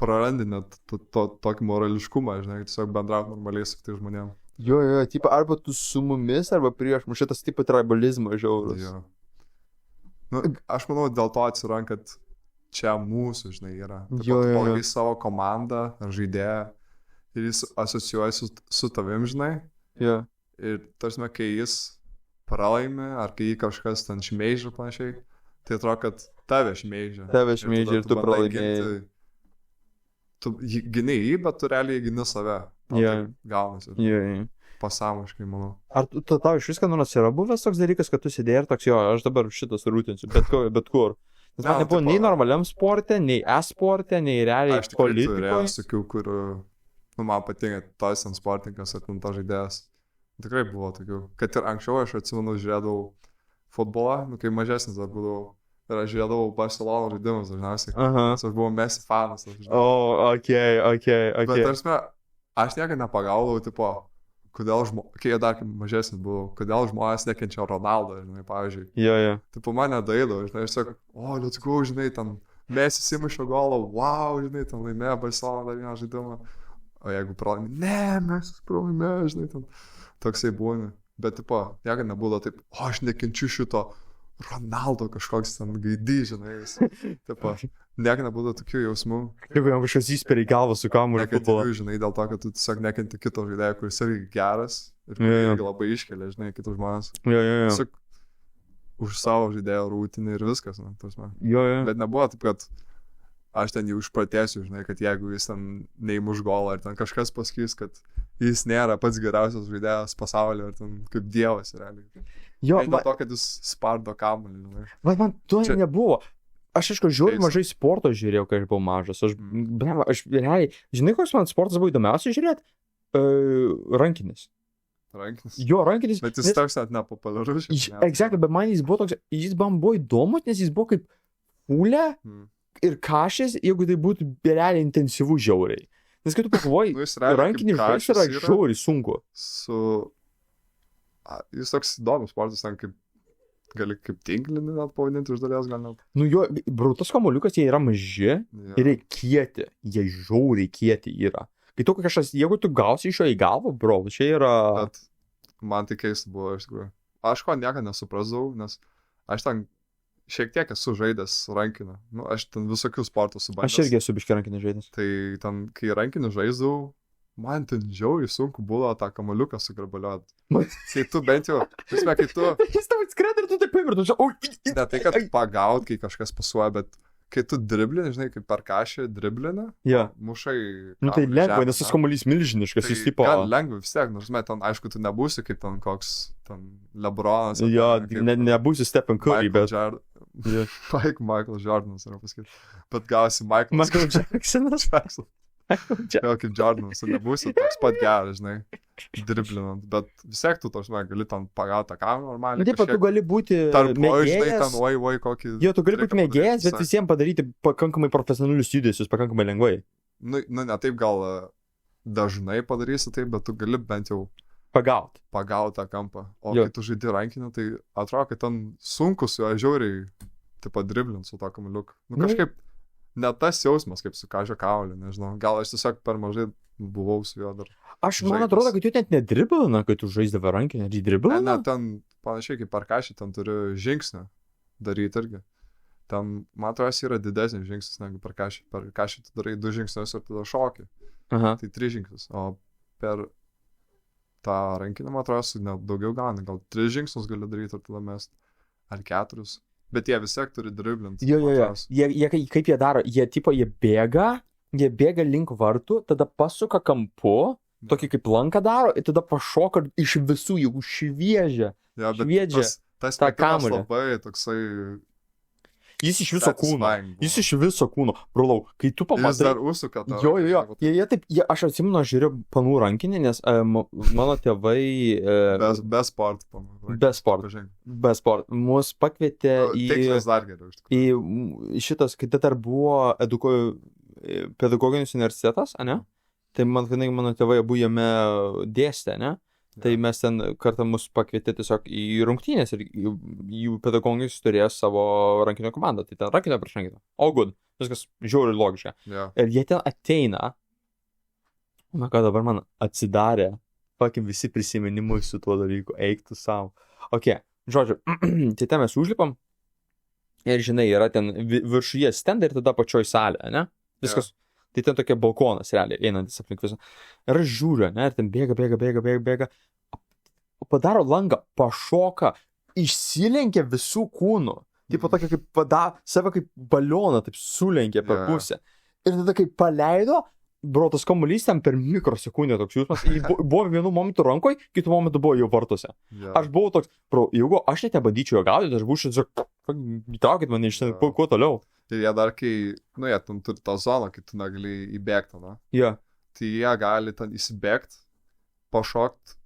prarandi net tokį morališkumą, žinai, tiesiog bendrauti normaliai su kitais žmonėm. Jo, tipo, arba tu su mumis, arba prieš mus, šitas tipo tribalizmas žiaurus. Jo. Aš manau, dėl to atsiranda, kad čia mūsų, žinai, yra. Taip, tu palagai savo komandą ar žaidėją ir jis asocijuoja su tavim, žinai. Jo. Ir tarsi, kai jis pralaimi, ar kai jį kažkas ten šmeižia ir panašiai, tai atrodo, kad tave šmeižia. Tave šmeižia ir tu pralaimėjai. Tu gini jį, bet tu realiai gini save. Gaunasi. Pasąmoškai, manau. Ar tau iš viską nors yra buvęs toks dalykas, kad tu sėdėjai ir toks, aš dabar šitas rūtinsiu, bet kur. Nes man nebuvo nei normaliam sporte, nei e-sporte, nei realiai politikoje. Aš tokių, kur, man patinka tas sportininkas ar tas žaidėjas. Tikrai buvo tokių. Kad ir anksčiau aš atsimenu, žiūrėdavau futbolą, kai mažesnis dar būdavau. Ir aš žiūrėdavau Barcelona žaidimus dažniausiai. Aš buvau Messi fanas. Okay. Bet aš niekada nepagaudavau, tipo, kodėl kai dar mažesnis buvau, kodėl žmonės nekenčia Ronaldo, žinai, pavyzdžiui. Jo. Tipo, mane daidavo, žinai, aš sakau, let's go, žinai, ten Messi įsimušė golą, wow, žinai, ten laimėjo Barcelona dar vieną žaidimą. O jeigu pralaimė, Messi pralaimėjo, žinai, ten toksai būna. Bet, tipo, niekada nebūdavo taip, aš nekenčiu šito Ronaldo kažkoks ten gaidį, žinai, tipo, niekada nebūdavo tokių jausmų. Jeigu jam kažkas įspėri galvą su kamuoliu futbolą. Žinai, dėl to, kad tu tiesiog nekenti kito žaidėjo, kuris yra geras ir irgi labai iškelia, žinai, kitus žmonės. Jo. Tiesiog už savo žaidėjo rūtinį ir viskas, na, tasme. Jo. Bet nebuvo taip, kad aš ten jau išpratėsiu, žinai, kad jeigu jis ten neįmuš golą, ar ten kažkas pasakys, kad jis nėra pats geriausias žaidėjas pasaulyje, ar ten kaip dievas realiai. Jo, dėl to, kad jis spardo kamuolį, žinai. Bet man to nebuvo. Aš aišku, mažai sporto žiūrėjau, kai aš buvau mažas. Aš realiai, žinai, koks man sportas buvo įdomiausia žiūrėti? Rankinis. Rankinis? Jo, rankinis. Bet jis toks net nepopuliarus. Exactly, bet man jis buvo toks, jis man buvo įdomus, nes jis buvo kaip pūlė ir kašės, jeigu tai būtų realiai intensyvų žiauriai. Nes kai tu pagalvoji, rankinis žaidimas yra žiauriai sunku. Jis toks įdomus sportas, ten kaip gali kaip tinklinį net pavadinti iš dalies, gal net. Nu jo, bro, tas kamuoliukas, jie yra maži ir jie kieti. Jie žiauriai kieti yra. Kai tu kažkas, jeigu tu gausi iš jo į galvą, bro, čia yra... Bet man tai keista buvo, iš tikrųjų. Aš ko niekada nesuprasdavau, nes aš ten šiek tiek esu žaidęs rankinį. Nu, aš ten visokių sportų subandęs. Aš irgi esu biškai rankinį žaidęs. Tai ten, kai rankinį žaisdavau, man ten žiauriai sunku buvo tą kamuoliuką sugrabaliuoti. Kai tu bent jau, žinai, kai tu... Jis tau atskrenda ir tu taip pamirtų, čia... Ne tai, kad pagaut, kai kažkas pasuoja, bet kai tu driblini, žinai, kaip per kažį driblini, mušai... Nu tai lengva, nes tas kamuolys milžiniškas, jis tipo... Gan lengva vis tiek, nors, ten, aišku, tu nebūsi kaip ten koks, ten, Lebronas. Jo, nebūsi Stephen Curry, bet... Michael Jordanas, yra pasakyti. Bet gausi Michael Jacksonas. Jo, kaip Jordanas, nebūsi toks pat geras, žinai, driblinant, bet vis tiek tu toks, gali ten pagauti tą kamerą normaliai. Taip, tu gali būti mėgėjas. Žinai, kokį... Jo, tu gali būti mėgėjas, bet visiems padaryti pakankamai profesionalius judesius, pakankamai lengvai. Nu, ne taip gal dažnai padarysi taip, bet tu gali bent jau pagauti tą kampą. O kai tu žaidi rankinį, tai atrodo, kad ten sunku su juo žiauriai taip pat driblint su to kamuoliuku. Nu kažkaip ne tas jausmas, kaip su kažio kaulė, nežinau. Gal aš tiesiog per mažai buvau su juo dar. Man atrodo, kad tu net nedriblina, kai tu žaisdavai rankinį. Ar jį driblina? Ne, ten panašiai kaip per kažį, ten turi žingsnį daryti irgi. Ten, man atrodo, yra didesnis žingsnis negu per kažį. Per kažį tu darai 2 žingsnius ir tada šoki. Aha. Tai 3 žingsnius. O per tą rankinį, man atrodo, net daugiau gauni. Gal 3 žingsnius gali daryti ir tada mest. Ar 4. Bet jie vis tiek turi driblinti. Jo. Jie kaip jie daro? Jie bėga link vartų, tada pasuka kampu, tokį kaip lanką daro, ir tada pašoka iš visų jų šviežia. Ja, bet tas metimas labai toksai... Jis iš viso kūno. Jis iš viso kūno. Brolau, kai tu pamatai... Jis dar užsuka tą. Jo. Jie taip, aš atsimenu, aš žiūrėjau panų rankinį, nes mano tėvai... Be sport panų. Be sport. Mus pakvietė į šitas, kai tai dar buvo pedagoginis universitetas, ne? Tai mano tėvai abu jame dėstė, ne? Tai mes ten kartą mus pakvietė tiesiog į rungtynės ir jų pedagogais turėjo savo rankinio komandą. Tai ten rankinio prieš rankinio. All good. Viskas žiauriai logiška. Yeah. Ir jie ten ateina. Na ką dabar man atsidarė. Pakim visi prisiminimai su tuo dalyku. Eik tu savo. Ok. Žodžiu, tai ten mes užlipam. Ir žinai, yra ten viršuje stendai ir tada pačioj salė, ne? Viskas. Yeah. Tai ten tokia balkonas, realiai, einantis aplink visą. Ir aš žiūriu, ne, ir ten bėga. Padaro langą, pašoka, išsilenkia visų kūnų. Taip tokia kaip save kaip balioną, taip sulenkė per pusę. Ir tada kaip paleido, bro, tas kamuolys ten per mikrosekundę toks jausmas. Buvo vienu momentu rankoj, kitų momentų buvo jau vartuose. Aš buvau toks, bro, jeigu aš net nebandyčiau jo gaudyti, aš būčiau tiesiog, įtraukit mane iš ten, kuo toliau. Ir jie dar, kai, jie ten turi tą zoną, kai tu negali įbėgti, na? Jo. Tai jie gali ten įsibėgti, pašokti,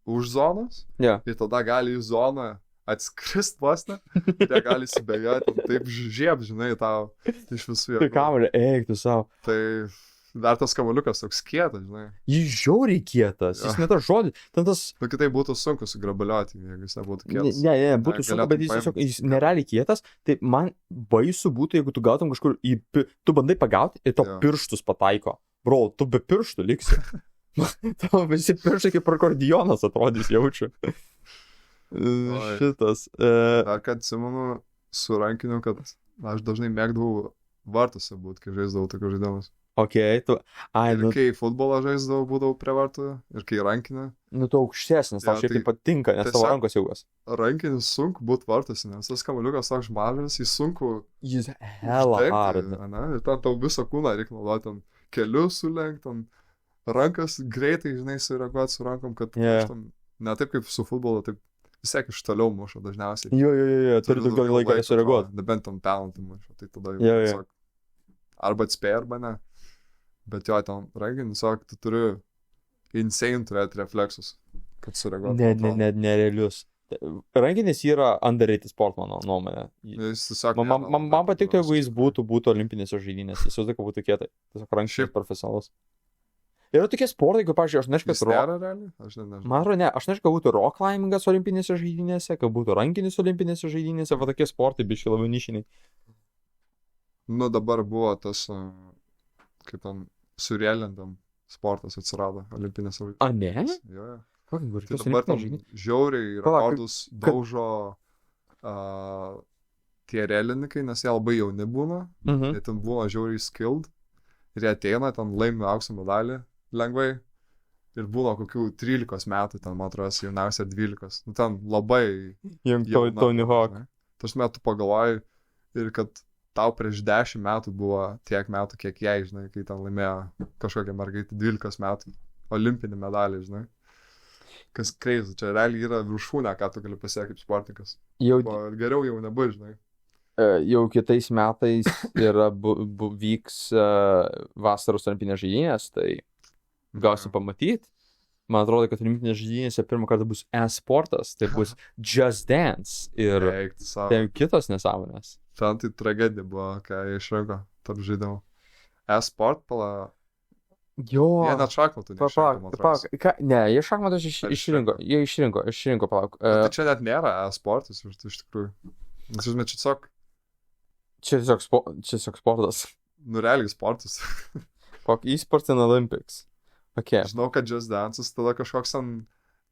už zonos. Jo. Ir tada gali į zoną atskrist vos ne. Ir jie gali įsibėgti, taip žieb, žinai, tau iš visų jėgų. Tai kamuolį, eik tu savo. Tai dar tas kamuoliukas toks kietas, žinai. Jis žiauriai kietas, jis net tas žodis. Kitai būtų sunku sugrabaliuoti, jeigu jis nebūtų kietas. Ne, būtų sunku, bet jis nerealiai kietas. Tai man baisu būtų, jeigu tu gautum kažkur, tu bandai pagauti ir tau pirštus pataiko. Bro, tu be pirštų liksi. Tavo visi pirštai kaip akordeonas atrodys, jaučiu. Šitas. Dar kad atsimenu su rankiniu, kad aš dažnai mėgdavau vartuose būti, kai žaisdavau tokius žaidimus. Ok, kai futbolą žaisdavau, būdavau prie vartų ir kai rankinę. Nu, tu aukštesnis, tau šiaip tai patinka, nes tavo rankos ilgas. Rankinis sunku būti vartuose, nes tas kamuoliukas toks mažas, jis sunku. Jis hella hard. Ir ten tau visą kūną reikia naudoti, ten kelius sulenkt, ten rankas greitai, žinai, sureaguoti su rankom, kad ne taip kaip su futbolu, taip vis tiek iš toliau muša dažniausiai. Jo, turi daugiau laiko sureaguoti. Nebent tam pelantį muša, tai tada jau tiesiog arba atspėja, arba ne. Bet jo, ten rankinis, tu turi insane turėti refleksus, kad sureaguotų. Nerealius. Rankinis yra underrated sport, mano nuomonė. Man patiktų, jeigu jis būtų olimpinėse žaidynėse. Jis būtų kietai. Tiesiog rankinis profesionalas. Yra tokie sportai, kaip, pavyzdžiui, aš nežinau, Jis nėra realiai? Aš nežinau. Man atrodo, ne, aš nežinau, kad būtų rock climbingas olimpinėse žaidynėse, kad būtų rankinis olimpinėse žaidynėse, va tokie sportai, biškai labai nišiniai. Nu, dabar buvo tas, kaip ten, surėlindam sportas atsirado olimpinėse žaidynėse. A, ne? Jo, jo. Kokios Tai dabar tam žiauriai rekordus daužo tie relininkai, nes jie labai jauni būna. Mhm. Jie ten būna žiauriai skilled. Ir jie ateina, ten laimi aukso medalį lengvai. Ir būna kokių 13 metų, ten, man atrodo, jauniausia 12. Nu, ten labai Young jauna, Tony Hawk. žinai. Tas metu pagalvoju ir kad tau prieš 10 metų buvo tiek metų, kiek jai, žinai, kai ten laimėjo kažkokią mergaitę 12 metų olimpinį medalį, žinai. Kas crazy, čia realiai yra viršūnė, ką tu gali pasiekti kaip sportininkas. Jau, Geriau jau nebus, žinai. jau kitais metais yra vyks vasaros olimpinės žaidynės, tai gausi pamatyti. Man atrodo, kad olimpinės žaidynėse pirmą kartą bus e-sportas, tai bus Just Dance ir Eikti savo. tai kitos nesąmonės. Ten tai tragedija buvo, kai jie išrinko tarp žaidimų. E-sport pala... Jo. Jie net šachmatų Palauk, ne, jie šachmatus išrinko, palauk. Tai čia net nėra e-sportas, iš tikrųjų. Nes žinai, čia tiesiog, Čia tiesiog sportas. nu realiai sportas. Palauk, e-sports and Olympics. Okay. Žinau, kad Just Dance'as tada kažkoks ten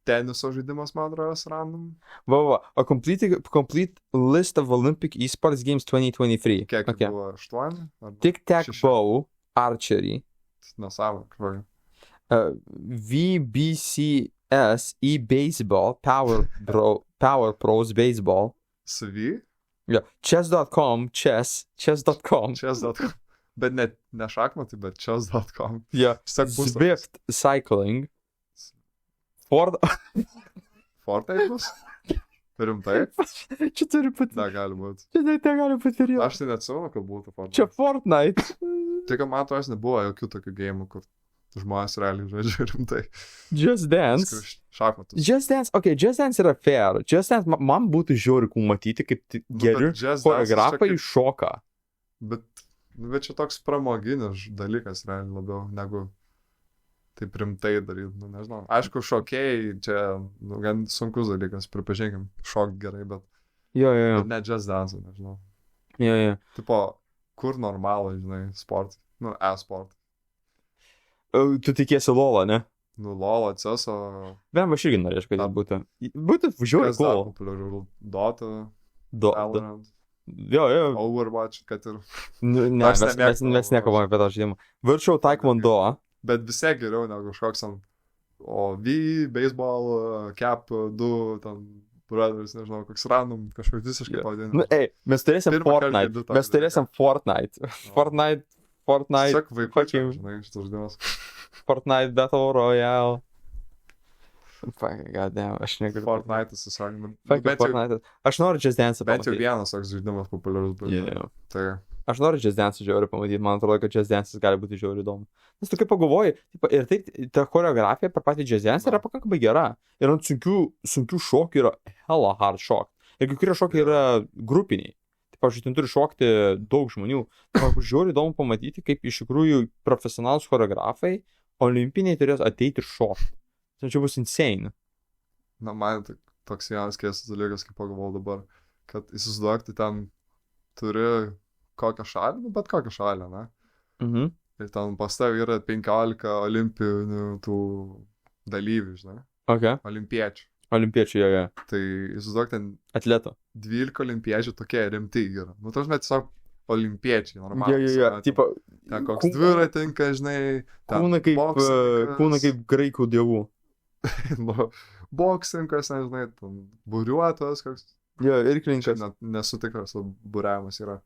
teniso žaidimas, man atrodo, random. A complete list of Olympic esports games 2023. Kiek Okay. buvo 8? Ar Tic-tac-bow, archery, nesąmonė, kažkokia. VBCS, e-baseball, Power Pros baseball, Savy? yeah. Chess.com, chess.com, Chess.com. Bet net ne šachmatai, bet chess.com. yeah. Tiesiog puslapis. Zwift cycling, Fortnite bus? Rimtai? Čia turi būti. Negali būti. Čia negali būti ir jau. Aš tai neatsimenu, kad būtų Fortnite. Čia Fortnite. Tai, kad man atrodo, nebuvo jokių tokių gėjimų, kur žmonės realiai žaidžia rimtai. Just Dance. Šachmatus. Just Dance, okay, Just Dance yra fair. Just Dance, man būtų žiauri matyti, kaip geri bet Just Dance choreografai čia šoka. Bet čia toks pramoginis dalykas realiai labiau, negu taip rimtai daryti, nu nežinau. Aišku, šokėjai čia gan sunkus dalykas, pripažinkim, šok gerai, bet Jo. ne Just Dance, nežinau. Jo. Tipo, kur normalai, žinai, sport, nu, e-sport. Tu tikėsi LOL, ne? Nu, LOL, CS:o, Vien aš irgi norėčiau, kad jis būtų. Būtų žiauri kas dar cool. populiaru, Dota, Do- Valorant, Jo. Overwatch, kad ir, Ne, Aš mes nemėgstu nekalbame apie tą žaidimą. Virtual Taekwondo. bet visai geriau negu kažkoks ten, baseball, cap, 2, ten, brothers, nežinau, koks random, kažkoks visiškai Nu, pavadinimas. mes turėsim Pirmą kartą Fortnite. girdžiu tą Mes turėsim Fortnite. Fortnite, Tiesiog vaikų, fucking- žinai, šitas žaidimas. Fortnite Battle Royale. Fuck, goddamn, aš negaliu. Fortnite'as, tiesiog, Fuck, bent jau, Fortnite. Aš noriu Just Dance bent jau pamatyti. vienas toks žaidimas populiarus buvo. Yeah. Tai, Aš noriu Just Dance žiauri pamatyti, man atrodo, kad Just Dance gali būti žiauri įdomu. Nes tu kaip pagalvoji, ir taip, ta choreografija per patį Just Dance yra pakankamai gera. Ir ant sunkių šokių yra hella hard šok. Ir kai kurie šokiai yra grupiniai. Tai, pavyzdžiui, ten turi šokti daug žmonių. Man bus žiauri įdomu pamatyti, kaip iš tikrųjų profesionalus choreografai olimpiniai turės ateiti ir šokti. Tai čia bus insane. na, man toks vienas keistas dalykas, kaip pagalvojau dabar, kad įsivaizduok, tai ten turi kokią šalį, nu, bet kokią šalį, ne? Mhm. Ir ten pas tavai yra 15 olimpinių tų dalyvių, žinai, Ok. olimpiečių. Olimpiečių joje. Tai įsivaizduok, ten Atleto. 12 olimpiečių tokie rimti yra. Nu, tos met tiesiog olimpiečiai, normalus. Jo. ne, Tipo, Ten koks dviratininkas, žinai, ten kūna kaip graikų dievų. boksininkas, nežinai, ten buriuotojas, koks. Jo, Čia irklininkas. nesu tikras, o buriavimas yra.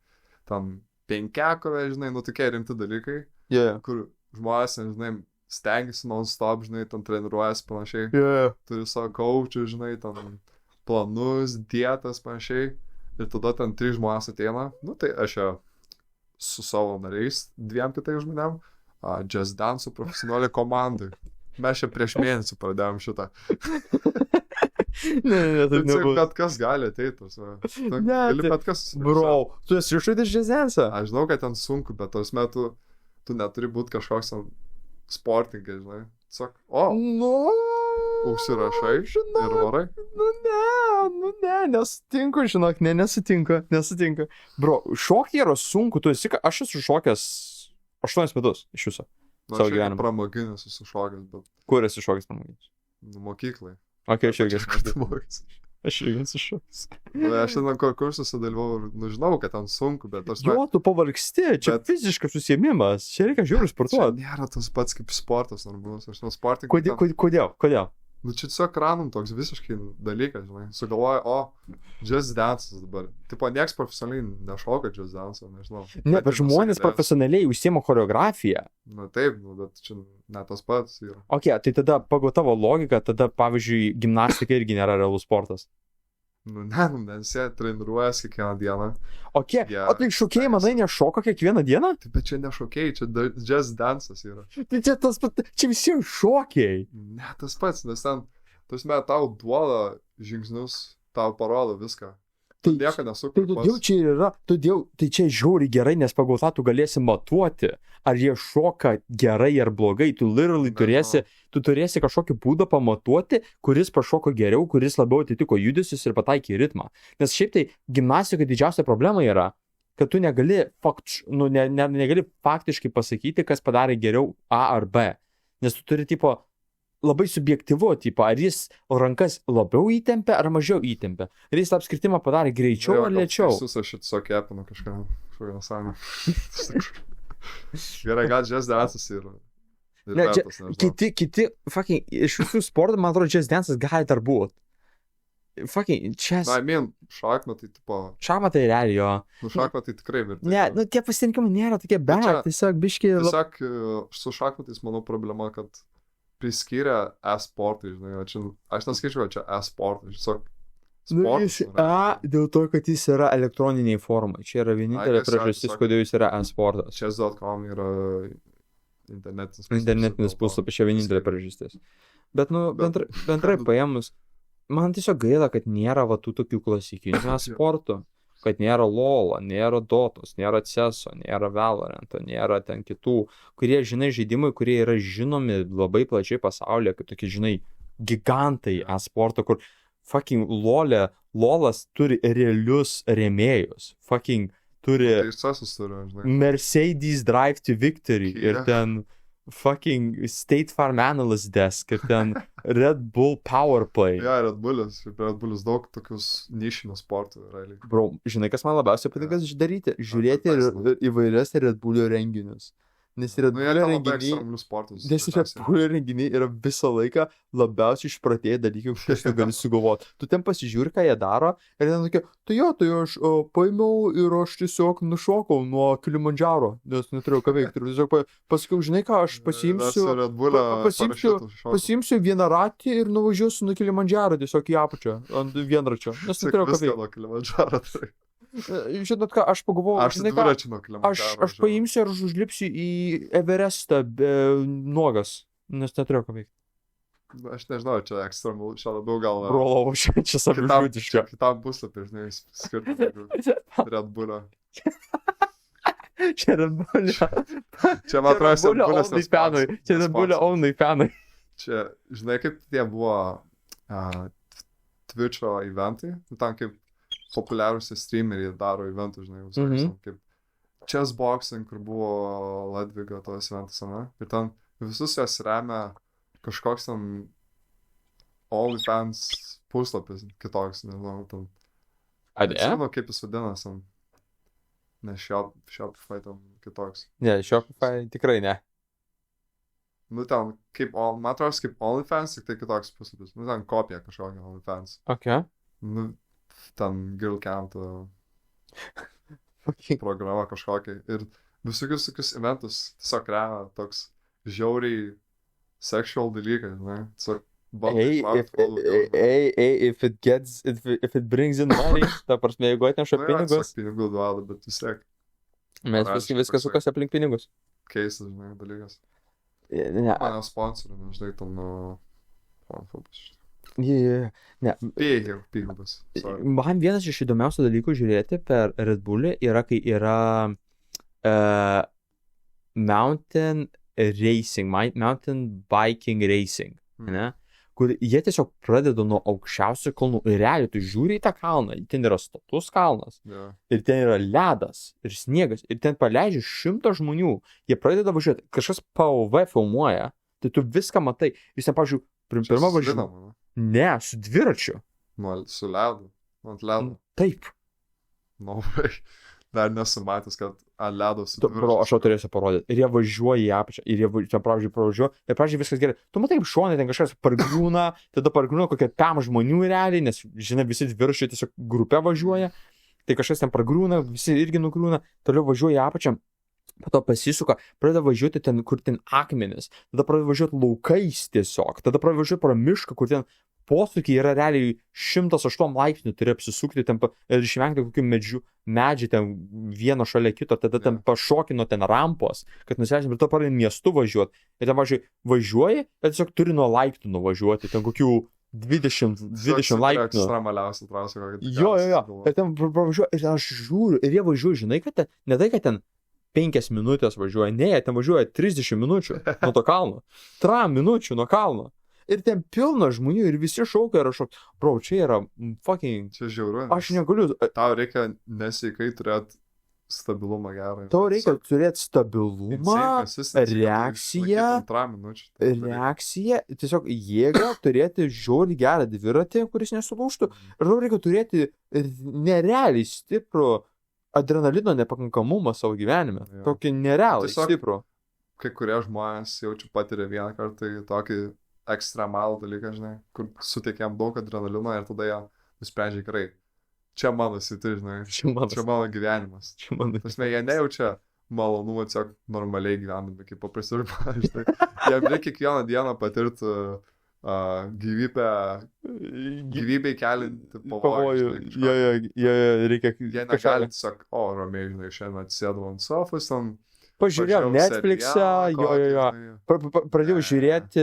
Ten penkiakovė, žinai, nu tokie rimti dalykai, Jo. kur žmonės, nežinai, stengiasi non-stop, žinai, ten treniruojasi panašiai. Jo. Turi savo coachų, žinai, ten planus, dietas, panašiai. Ir tada ten 3 žmonės ateina. Nu, tai aš jau su savo nariais, 2 kitais žmonėm, Just Dance profesionaliai komandai. Mes čia prieš mėnesį pradėjom šitą. Ne, Tai taip nebus. bet kas gali ateiti. Ne, Gali tai- bet kas. Bro, tu esi iššūdęs Just Dance'ą? Aš žinau, kad ten sunku, bet tos metu tu neturi būti kažkoks ten sportingai, žinai. Sak, o, Nu, užsirašai ir varai. nesutinku, žinok, nesutinku. Bro, šokti yra sunku, aš esu šokęs 8 metus iš viso. Na, Savo aš gyvenimą. pramoginis esu šokęs, bet Kur esi šokęs pamoginis? mokyklai. Ok, aš irgi esu šokęs. Aš ten konkursuose dalyvau ir žinau, kad ten sunku, bet aš... Jo, tu pavargsti, čia Bet- fiziškas susiėmimas, čia reikia žiūrį Čia sportuoti. nėra tas pats kaip sportas normalus. Aš žinau, sportininkai... Kodėl? Nu, čia tiesiog random toks visiškai dalykas, žinai. Sugalvoju, just dances dabar. Tipo, nieks profesionaliai nešoka just dance, nežinau. Ne, bet žmonės profesionaliai užsiema choreografiją. Na taip, bet čia ne tas pats yra. Ok, tai tada pagal tavo logiką, tada pavyzdžiui gimnastika irgi nėra realus sportas. Nes jie treniruojasi kiekvieną dieną. Ok, o tai šokėjai, manai, nešoka kiekvieną dieną? Taip, bet čia ne šokėjai, čia just dances yra. Tai čia visi šokėjai. Ne tas pats, nes ten, tau duoda žingsnius, tau parodo viską. Tu Tai- nieko Tai nesukuri todėl čia ir yra, tai čia žiauri gerai, nes pagal tą tu galėsi matuoti, ar jie šoka gerai ar blogai, tu literally turėsi kažkokį būdą pamatuoti, kuris pašoko geriau, kuris labiau atitiko judesius ir pataikė į ritmą. Nes šiaip tai gimnastikoje didžiausia problema yra, kad tu negali, negali faktiškai pasakyti, kas padarė geriau A ar B. Nes tu turi tipo labai subjektyvu, tipo, ar jis rankas labiau įtempė ar mažiau įtempė. Ar jis apskritimą padarė greičiau ar lėčiau. Visus aš šitą kepinu kažką nesąmonę. Gerai, gal just dances yra. Ne, kiti, fucking, iš visų sportų, man atrodo, just dances gali dar būti. Fucking, chess. Na, šachmatai, tipo, Šachmatai realiai jo. šachmatai tikrai verti. Ne, nu tie pasirinkimai nėra tokie bad, čia- tiesiog biški... Tiesiog su šachmatais, manau, problema, kad priskiria e-sportai, žinai, aš neskaičiu, kad čia e-sportai, tiesiog sportas. Dėl to, kad jis yra elektroniniai formai. Čia yra vienintelė tiesiog, priežastis, tiesiog. kodėl jis yra e-sportas. Chess.com yra Internetinis puslapis, čia vienintelė priežastis. Bet, nu, bendrai paėmus, man tiesiog gaila, kad nėra va tų tokių klasikinių sportų, kad nėra LOL, nėra Dotos, nėra CESO, nėra Valorant, nėra ten kitų, kurie, žinai, žaidimai, kurie yra žinomi labai plačiai pasaulyje, kaip tokie, žinai, gigantai e-sporto, kur fucking LOLas turi realius rėmėjus, fucking turi Tai CESas turi, žinai. Mercedes Drive to Victory ir Yeah. ten fucking State Farm Analyst Desk ir ten Red Bull Powerplay. Ja, Red Bullis daug tokius nišinių sportų, realiai. Bro, žinai, kas man labiausiai patinka daryti? Žiūrėti Tesla. įvairias Red Bullio renginius. Nes Red Nu, jie Bullio ten labai renginiai... ekstremalius sportus. Nes Red Bullio renginiai yra visą laiką labiausiai išpratėję dalykai, kokius tu gali sugalvoti. Tu ten pasižiūri, ką jie daro ir ten tokia, tai aš paėmiau ir aš tiesiog nušokau nuo Kilimandžaro, nes neturėjau ką veikti. Ir tiesiog pasakiau, žinai ką, aš pasiimsiu vieną ratį ir nuvažiuosiu nuo Kilimandžaro tiesiog į apačią, ant vienračio, nes neturėjau ką veikti. Nuo Kilimandžaro. Žinot ką, aš pagalvojau, Aš žinai ką, dviračiu nuo Kilimandžaro. aš paimsiu ir užlipsiu į Everestą nuogas, nes neturėjau ką veikti. Aš nežinau, čia ekstremalu, čia labiau gal... Brolo, čia savižudiška. Kitam puslapį, žinai, skirti Red Bullio. Čia Red Bullio. Čia, man atrodo, Red Bullis only fanai. Čia Red Bullio only fanai. Čia, žinai, kaip tie buvo Twitch'o eventai, tam kaip populiarūs streameriai daro eventus, žinai, visokius, kaip Chessboxing, kur buvo Ladvigo tos eventas, ne? Ir ten visus jas remia kažkoks ten OnlyFans puslapis kitoks, nežinau, ten. Žinau, kaip jis vadinasi, ne Shopify ten kitoks. Ne, Shopify tikrai ne. Nu, ten, man atrodo, kaip OnlyFans, tik tai kitoks puslapis. Nu, ten kopija kažkokia OnlyFans. Ok. Nu, ten Girl Camp programa kažkokia. Ir visokius eventus tiesiog remia toks žiauriai sexual dalykai, žinai. Tiesiog if it brings in money, ta prasme, jeigu atneša pinigus, pinigų duoda, bet vis tiek mes viskas sukasi aplink pinigus. keistas, žinai, dalykas. Ne. Mane sponsorina, žinai, tam nuo Pornhubas. Ne. Pihubas. Man vienas iš įdomiausių dalykų žiūrėti per Red Bullį yra, kai yra Mountain racing, mountain biking racing, ne? Kur jie tiesiog pradeda nuo aukščiausių kalnų ir realiai tu žiūri į tą kalną, ten yra status kalnas, ir ten yra ledas, ir sniegas, ir ten paleidžia 100 žmonių, jie pradeda važiuoti, kažkas POV filmuoja, tai tu viską matai, jis ten, pavyzdžiui, pirmą važiuoja, ne, su dviračiu. Su ledu, ant ledo. Taip. Dar nesumatęs, kad ant ledo su dviračiu. Bro, aš jau turėsiu parodyti. Ir jie važiuoja į apačią, ir jie ten pravažiuoja, ir pradžiai viskas gerai. Tu matai, kaip šonai ten kažkas pargriūna, tada pargriūna kokie 5 žmonių realiai, nes, žinai, visi dviračiai tiesiog grupė važiuoja, tai kažkas ten pargriūna, visi irgi nugriūna, toliau važiuoja į apačią, po to pasisuka, pradeda važiuoti ten, kur ten akmenis, tada pradeda važiuoti laukais tiesiog, tada pradeda važiuoti pro mišką, kur ten posūkiai yra realiai 108 laipsnių, turi apsisukti ten ir išvengti kokių medžių ten vieno šalia kito, tada ten pašokino ten rampos, kad nusileisim, ir to pradeda miestu važiuoti. Ir ten važiuoji, bet tiesiog turi nuo laiptų nuvažiuoti, ten kokių 20 laipsnių. Ekstremaliausia trasa, kokia. Jo. Ir ten važiuoju, ir aš žiūriu, ir jie važiuoja, žinai, kad ten, ne tai, kad ten 5 minutės važiuoja, ne, ten važiuoja 30 minučių nuo to kalno, 3 minučių nuo kalno. Ir ten pilna žmonių ir visi šaukia ir aš šaukia, bro, čia yra fucking... Čia žiauru. Aš negaliu... Tau reikia nesveikai turėti stabilumą gerą. Tau reikia turėti stabilumą, reakciją, tiesiog jėgą, turėti žiauriai gerą dviratį, kuris nesulūžtų. Ir tau reikia turėti nerealiai stiprų adrenalino nepakankamumą savo gyvenime. Tokį nerealiai stiprų. Kai kurie žmonės jaučiu patiria vieną kartą tokį ekstremalų dalyką, žinai, kur suteikiam daug adrenalino ir tada jie nusprendžia gerai. Čia mano sritis, žinai. Čia mano gyvenimas. Tasme, jie nejaučia malonumą tiesiog normaliai gyvenami, kaip paprastai žmonės, žinai. Jie reikia kiekvieną dieną patirti gyvybei kelinti pavojų. Jo, reikia... Jie negali tiesiog, ramiai, žinai, šiandien atsėdau ant sofos, ten pažiūrėjau Netflix'ą, jo. Pradėjau žiūrėti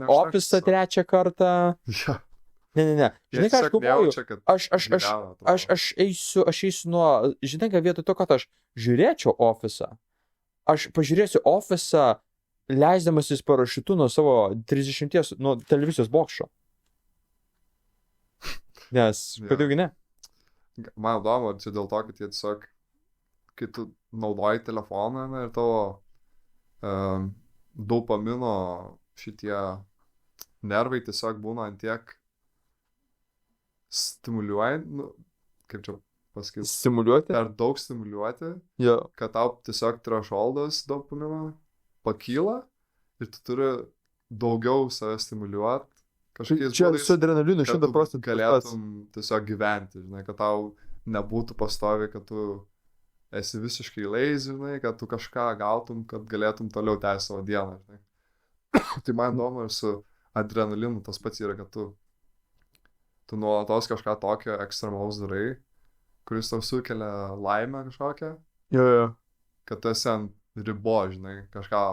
Office'ą 3 kartą. Ne. Žinai, ką aš galvoju? Aš eisiu nuo... Žinai, ką vietoj to, kad aš žiūrėčiau Office'ą, aš pažiūrėsiu Office'ą, leisdamasis parašiutu nuo savo 30, nuo televizijos bokšto. Nes, kodėlgi ne? Man įdomu, čia dėl to, kad jie tiesiog, kai tu naudoji telefoną ir tavo dopamino šitie nervai tiesiog būna antiek stimuliuojant, kaip čia pasakyti, stimuliuoti? Per daug stimuliuoti, kad tau tiesiog thresholdas dopamino pakyla ir tu turi daugiau save stimuliuoti. Čia su adrenalinu 100% galėtum tiesiog gyventi, žinai, kad tau nebūtų pastovi, kad tu esi visiškai lazy, žinai, kad tu kažką gautum, kad galėtum toliau tęsti savo dieną, žinai. Tai man įdomu ir su adrenalinu tas pats yra, kad tu nuolatos kažką tokio ekstremalaus darai, kuris tau sukelia laimę kažkokią. Jo. Kad tu esi ant ribo, žinai, kažką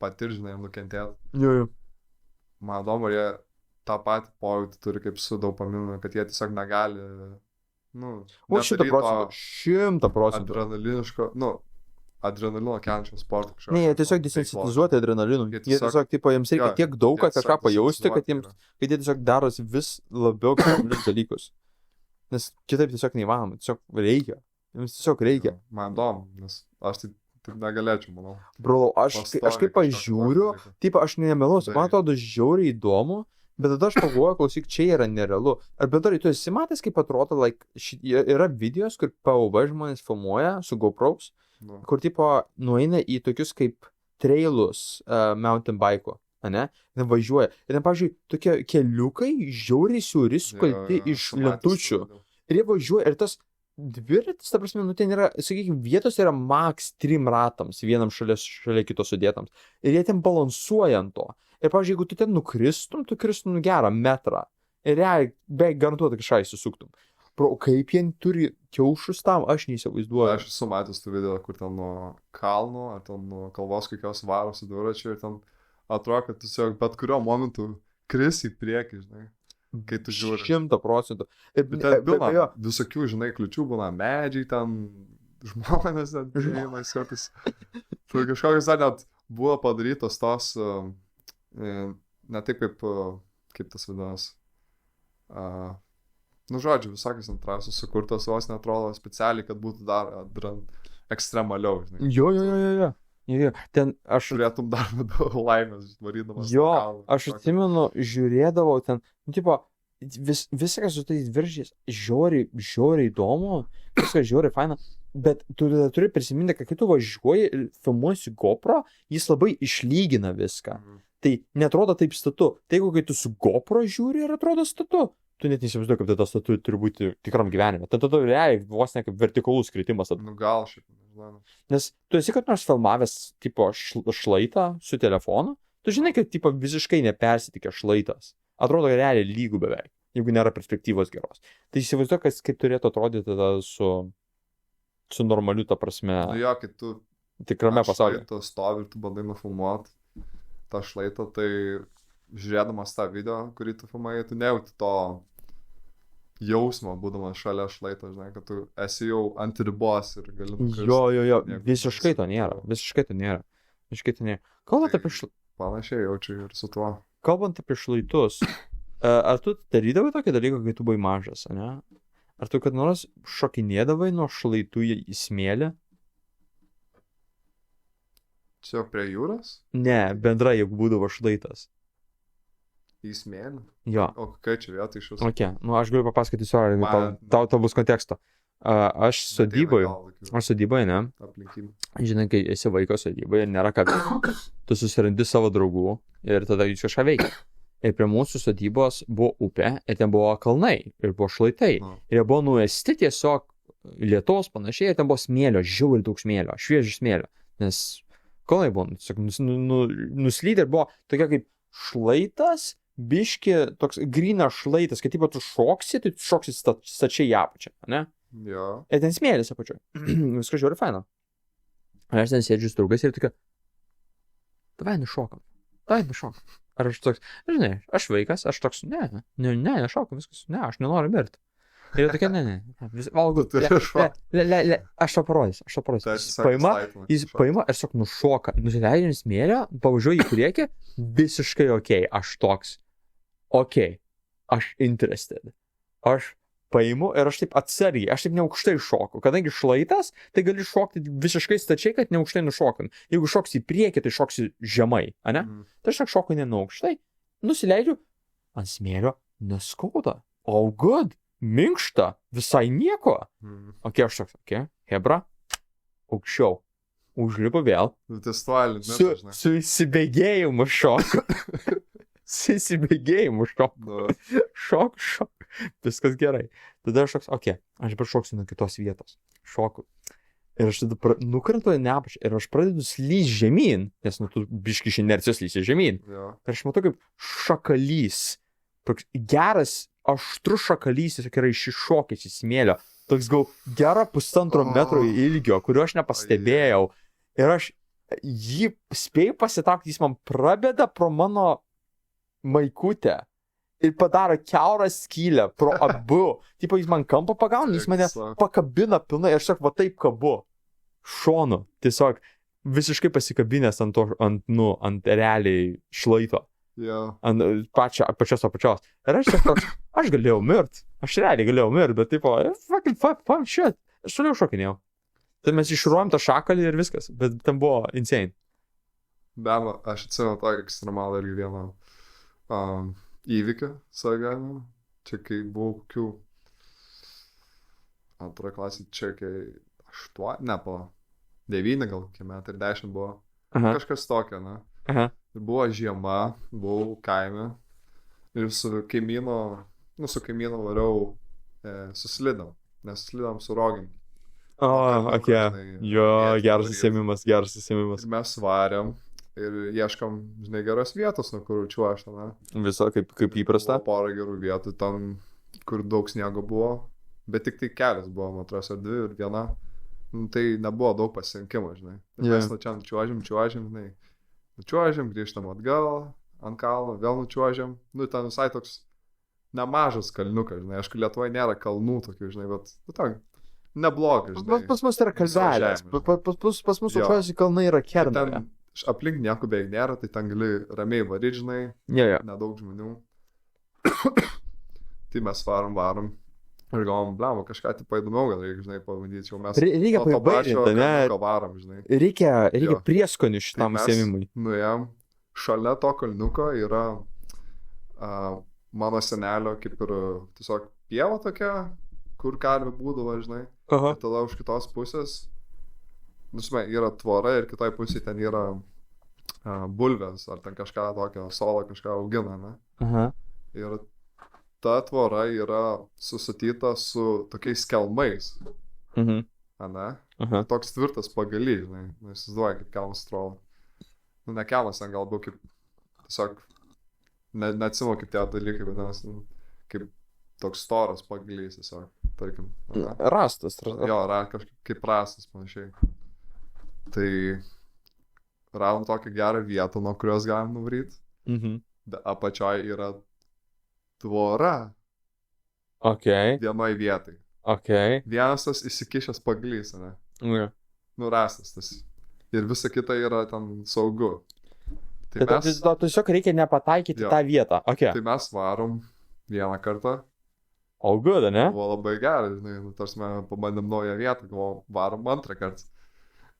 patir, žinai, nukentėti. Jo. Man įdomu, jie tą patį pojūtį turi kaip su dopaminu, kad jie tiesiog negali... O 100%. Adrenaliniško, adrenalino keliančio sporto kažką. Ne, jie tiesiog desensitizuoti adrenalinu. Jie tiesiog, jiems reikia tiek daug, kad kažką pajausti, kad jie tiesiog darosi vis labiau kažkokius dalykus. Nes kitaip tiesiog neįmanoma, tiesiog reikia. Jiems tiesiog reikia. Man įdomu, nes aš taip negalėčiau, manau. Bro, aš kaip pažiūriu, aš nemeluosiu, man atrodo žiauriai įdomu. Bet tada aš pagalvoju, klausyk, čia yra nerealu. Ar bet dar, tu esi matęs, kaip atrodo, yra videos, kur POV žmonės filmuoja su GoPros, kur nueina į tokius kaip trailus mountain bike'o, ne? Ir važiuoja. Ir ten, pavyzdžiui, tokie keliukai žiauriai siauri sukalti iš lentučių. Ir jie važiuoja, ir tas dviratis, ta prasme, ten yra, sakykime, vietos yra max 3 ratams, vienam šalia kito sudėtams. Ir jie ten balansuoja ant to. Ir, pavyzdžiui, jeigu tu ten nukristum, tu kristum gerą metrą. Ir realiai, beveik garantuotai kažką įsisuktum. Kaip jie turi kiaušus tam, aš neįsivaizduoju. Aš esu matęs tų video, kur ten nuo kalno, ar ten nuo kalvos kokios varosi dviračių ir ten atrodo, kad tiesiog bet kurio momentu kris į priekį, žinai. Kai tu žiūri. 100%. Bet ten pilna visokių, žinai, kliučių būna medžiai, ten žmonės, ten žaimas, kartais. Tu kažkokios dar net buvo padarytos tos, ne taip kaip tas vadinamas, nu žodžiu, visokios ant trasos sukurtos, vos netrodo specialiai, kad būtų dar ekstremaliau, žinai. Jo. Ten aš... Turėtum dar labiau laimės, varydamas. Jo, aš atsimenu, žiūrėdavau ten, nu, tipo, viskas su tais viržiais žiauriai įdomu, viskas žiauriai faina, bet tu turi prisiminti, kad kai tu važiuoji ir filmuosi GoPro, jis labai išlygina viską. Tai netrodo taip statu. Tai jeigu kai tu su GoPro žiūri ir atrodo statu, tu net neįsivaizduoji, kaip tas statu turi būti tikram gyvenime. Tai tada realiai vos ne kaip vertikalus kritimas. Nu gal šiaip, nežinau. Nes tu esi kad nors filmavęs tipo šlaitą su telefonu, tu žinai, kad tipo visiškai nepersitikė šlaitas. Atrodo realiai lygų beveik, jeigu nėra perspektyvos geros. Tai įsivaizduoju, kaip turėtų atrodyti tada su normaliu, ta prasme, Nu jo, kai tu tikrame pasaulyje. Tu stovi ir tu bandai nufilmuoti tą šlaitą, tai žiūrėdamas tą video, kurį tu filmai, tu nejauti to jausmo, būdamas šalia šlaito, žinai, kad tu esi jau ant ribos ir gali nukristi. Jo, visiškai to nėra. Kalbant apie Panašiai jaučiu ir su tuo. Kalbant apie šlaitus, ar tu darydavai tokį dalyką, kai tu buvai mažas, ne? Ar tu kad nors šokinėdavai nuo šlaitų į smėlį? Čia prie jūros? Ne, bendrai, jeigu būdavo šlaitas. Į smėlį? Jo. O kokia čia vieta iš jūsų? Ok, nu aš galiu papasakoti istoriją, tau bus konteksto. Aš sodyboje, ne? Aplinkybė. Žinai, kai esi vaikas sodyboje, nėra ką, tu susirandi savo draugų ir tada jūs kažką veikia. Ir prie mūsų sodybos buvo upė, ir ten buvo kalnai, ir buvo šlaitai. Ir jie buvo nuėsti tiesiog lietos panašiai, ir ten buvo smėlio, žiauriai daug smėlio, šviežio smėlio. Nes kalnai buvo nuslydę ir buvo tokia kaip šlaitas, biški, toks grynas šlaitas, kad taip tu šoksi, tai tu šoksi stačiai į apačią, ne? Jo. Ir ten smėlis apačioj. Viskas žiauriai faina. Ir aš ten sėdžiu su draugais ir tokia, davai nušokam. Ar aš toks, žinai, aš vaikas, aš toks, nešokam, viskas, aš nenoriu mirti. Ir jie tokia, ne, valgu, aš to parodysiu. Jis paima ir tiesiog nušoka, nusileidžia ant smėlio, pavažiuoja į priekį, visiškai okei, aš toks, aš interested. Aš paimu ir aš taip atsargiai, aš taip neaukštai šoku. Kadangi šlaitas, tai gali šokti visiškai stačiai, kad neaukštai nušokam. Jeigu šoksi į priekį, tai šoksi žemai, ane? Tai aš šoku neaukštai, nusileidžiu ant smėlio, neskauda. Oh good, minkšta, visai nieko. Aš toks, hebra, aukščiau. Užlipu vėl. Su įsibėgėjimu šoku. Šok. Viskas gerai. Tada aš toks, aš dabar šoksiu nuo kitos vietos. Šoku. Ir aš tada nukrentu į neapačią ir aš pradedu slys žemyn, nes tu biški iš inercijos lysi žemyn. Ir aš matau kaip šakalys. Geras, aštrus šakalys, jis yra iššokęs į smėlio. Toks gal gerą 1,5 metro ilgio, kurio aš nepastebėjau. Ir aš jį spėjau pasitraukti, jis man prabėda pro mano maikutę. Ir padaro kiaurą skylę pro abu. Tipo, jis man kampą pagauna, jis mane pakabina pilnai, aš tiesiog va taip kabu. Šonu. Tiesiog visiškai pasikabinęs ant realiai šlaito. Ant pačios apačios. Ir aš tiesiog, aš galėjau mirt. Aš realiai galėjau mirt, bet tipo, fucking fun shit. Aš toliau šokinėjau. Tai mes išruojam tą šakalį ir viskas. Bet ten buvo insane. Bema, aš atsimenu tokį ekstremalą irgi vieną įvykį savo gyvenime. Čia kai buvau kokių antroje klasėje, čia kai 9 gal kokie metai ir 10 buvo. Kažkas tokio, ne? Ir buvo žiema, buvau kaime ir su kaimynu variau suslidom, nes slidom su rogim. Geras įsėmimas. Ir mes varėm. Ir ieškam, žinai, geros vietos, nuo kur čiuožta, ne? Viso kaip įprasta. Buvo porą gerų vietų, ten, kur daug sniego buvo, bet tik tai kelias buvo, man atrodo, 2 ir 1. Tai nebuvo daug pasirinkimo, žinai. Ir mes nuo čia čiuožėm, žinai. Nučiuožėm, grįžtam atgal, ant kalno, vėl nučiuožėm. Ten visai toks nemažas kalniukas, žinai. Aišku, Lietuvoje nėra kalnų tokių, žinai, bet ten neblogai, žinai. Pas mus yra kalvelės. Pas mus aukščiausiai kalnai yra Kernavė. aplink nieko beveik nėra, tai ten gali ramiai varyti, žinai, Jo. nedaug žmonių. Tai mes varom. Ir galvom, blemo, kažką tipo įdomiau gal reikia, žinai, pabandyti, jau mes Reikia nuo to pačio pabairinti, ne? kalniuko varom, žinai. Reikia Jo. prieskonių šitam Tai mes užsiėmimui. Nuėjom, šalia to kalniuko yra mano senelio kaip ir tiesiog pieva tokia, kur karvė būdavo, žinai. Aha. Ir tada už kitos pusės, yra tvora ir kitoj pusėje ten yra bulvės, ar ten kažką tokio, solą kažką augina, ne? Aha. Ir ta tvora yra susatyta su tokiais kelmais, Mhm. ne? Aha. Toks tvirtas pagalys, žinai, įsivaizduoja, kaip kelmas atrodo. Nu, ne kelmas, ten galbūt kaip, tiesiog, neatsimenu, kaip tie dalykai vadinasi, kaip toks storas pagalys, tiesiog, tarkim. Ne? Rastas. Jo, kažkaip kaip rastas, panašiai. Tai radom tokią gerą vietą, nuo kurios galim nuvaryti, Mhm. bet apačioje yra tvora Okei. vienoj vietai. Okei. Vienas tas įsikišęs pagalys, ne? Jo. Nurastas tas. Ir visa kita yra ten saugu. Tai Tai mes, tiesiog reikia nepataikyti Jo. tą vietą. Okei. tai mes varom vieną kartą. All good, ne? Buvo labai gerai, žinai, nu, tarsi mes pabandėm naują vietą, galvom, varom antrą kartą.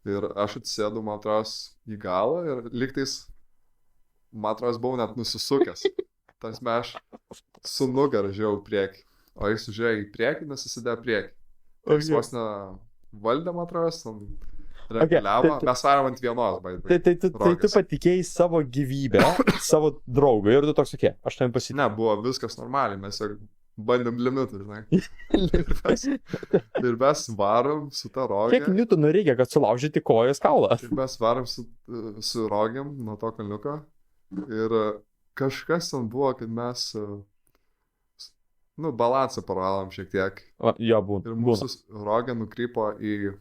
Ir aš atsisėdu, man atrodo, į galą ir liktais, man atrodo, buvau net nusisukęs. Tarsi aš su nugarą žiūrėjau priekį, o jis žiūrėjo į priekį, nes įsidėjo priekį. Jis vos ne valdė, man atrodo, reguliavo. tai- Mes varom ant vienos, Tai tu Rokas. patikėjai savo gyvybę, savo draugui ir tu toks sakė, aš tam pasitikėjau. Ne, buvo viskas normaliai, mes jau bandėm limitų, žinai. Ir mes varom su ta rogė. Kiek niutonų reikia, kad sulaužyti kojas kaulą? Ir mes varom su rogiam nuo to kalniuko. Ir kažkas ten buvo, kad mes, balansą praradom šiek tiek. Jo, Ir būna. mūsų rogė nukrypo į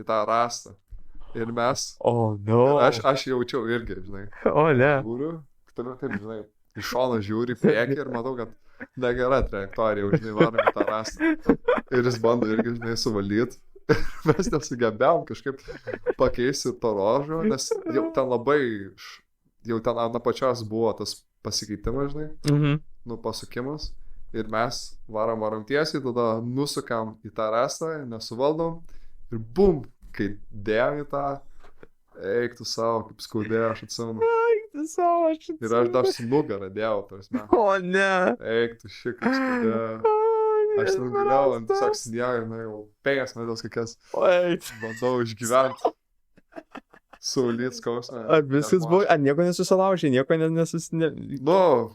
tą rastą. Ir mes, O, no. aš jaučiau irgi, žinai. O, ne. Žiūriu, taip, žinai, iš šono žiūri į priekį ir matau, kad negera trajektorija, jau, žinai, varom į tą rastą. Ir jis bando irgi, žinai, suvaldyti. Mes nesugebėjom kažkaip pakeisti to rožo, nes jau ten labai, jau ten ant pačios buvo tas pasikeitimas, žinai, Mhm. pasukimas. Ir mes varom tiesiai, tada nusukam į tą rastą, nesuvaldom. Ir bum, kai dėjom į tą, eik tu savo, kaip skaudėjo, aš atsimenu. Ir aš dar su nugarą dėjau, tarsi. O, ne. Eik tu šį, kaip skaudėjo. Aš nuguliau ant tiesiog sniego, jau 5 metus kokias Oi. bandau išgyventi. Saulyt skausmą. Ar viskas buvo, ar nieko nesusilaužė, nieko Nu,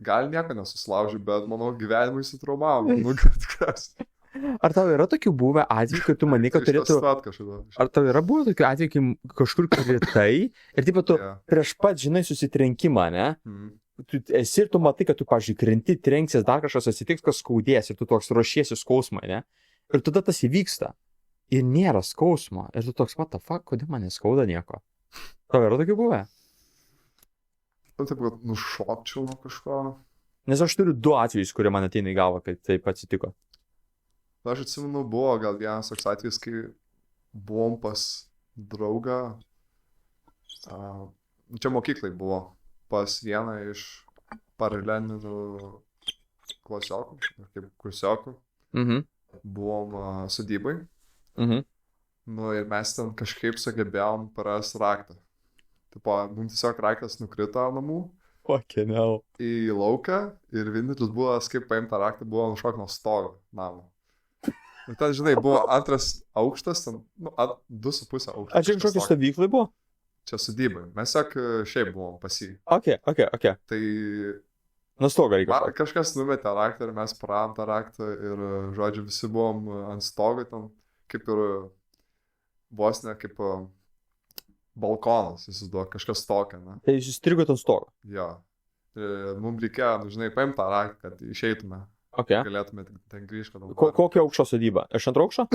gal nieko nesusilaužiu, bet manau gyvenimui sutraumavo. Nugarą tikriausiai. Ar tau yra tokių buvę atvejų, kad tu manai, kad turėtų... Kažkada. Ar tau yra buvę tokių atvejų, kai kažkur kritai ir taip pat tu Jo. prieš pat, žinai, susitrenkimą, ne? Mhm. Tu esi ir tu matai, kad tu, pavyzdžiui, krenti, trenksies, dar kažkas atsitiks, kas skaudės ir tu toks ruošiesi skausmą, ne? Ir tada tas įvyksta. Ir nėra skausmo. Ir tu toks, what the fuck, kodėl man neskauda nieko? Tau yra tokių buvę? Taip, kad nušokčiau nuo kažko. Nes aš turiu 2 atvejus, kurie man ateina į galvą, kai taip atsitiko. Aš atsimenu, buvo gal vienas toks atvejis, kai buvom pas draugą. Čia mokyklai buvo. Pas vieną iš paralelinių klasiokų, kaip kursiokų. Mhm. Buvom sodybai. Mhm. Nu ir mes ten kažkaip sugebėjom paras raktą. Tipo, mums tiesiog raktas nukrito namų Fucking hell. į lauką ir vienintelis būdas, kaip paimti tą raktą, buvo nušokti nuo stogo namo. Ir ten, žinai, buvo antras aukštas, ten, 2,5 aukštas. Ar čia kažkokie stovyklai buvo? Čia sodybai. Mes sak šiaip buvom pas jį. Ok. Tai Nuo stogo reikia. kažkas numetė raktą ir mes praėjom tą raktą ir, žodžiu, visi buvom ant stogo, ten kaip ir vos ne kaip balkonas, įsivaizduoju, kažkas tokio, ne? Tai jūs įstrigot ant stogo. Jo. Mums reikėjo, žinai, paimti tą raktą, kad išeitume. Ok. Galėtume ten grįžti. Kokio aukšto sodyba? Iš antro aukšto?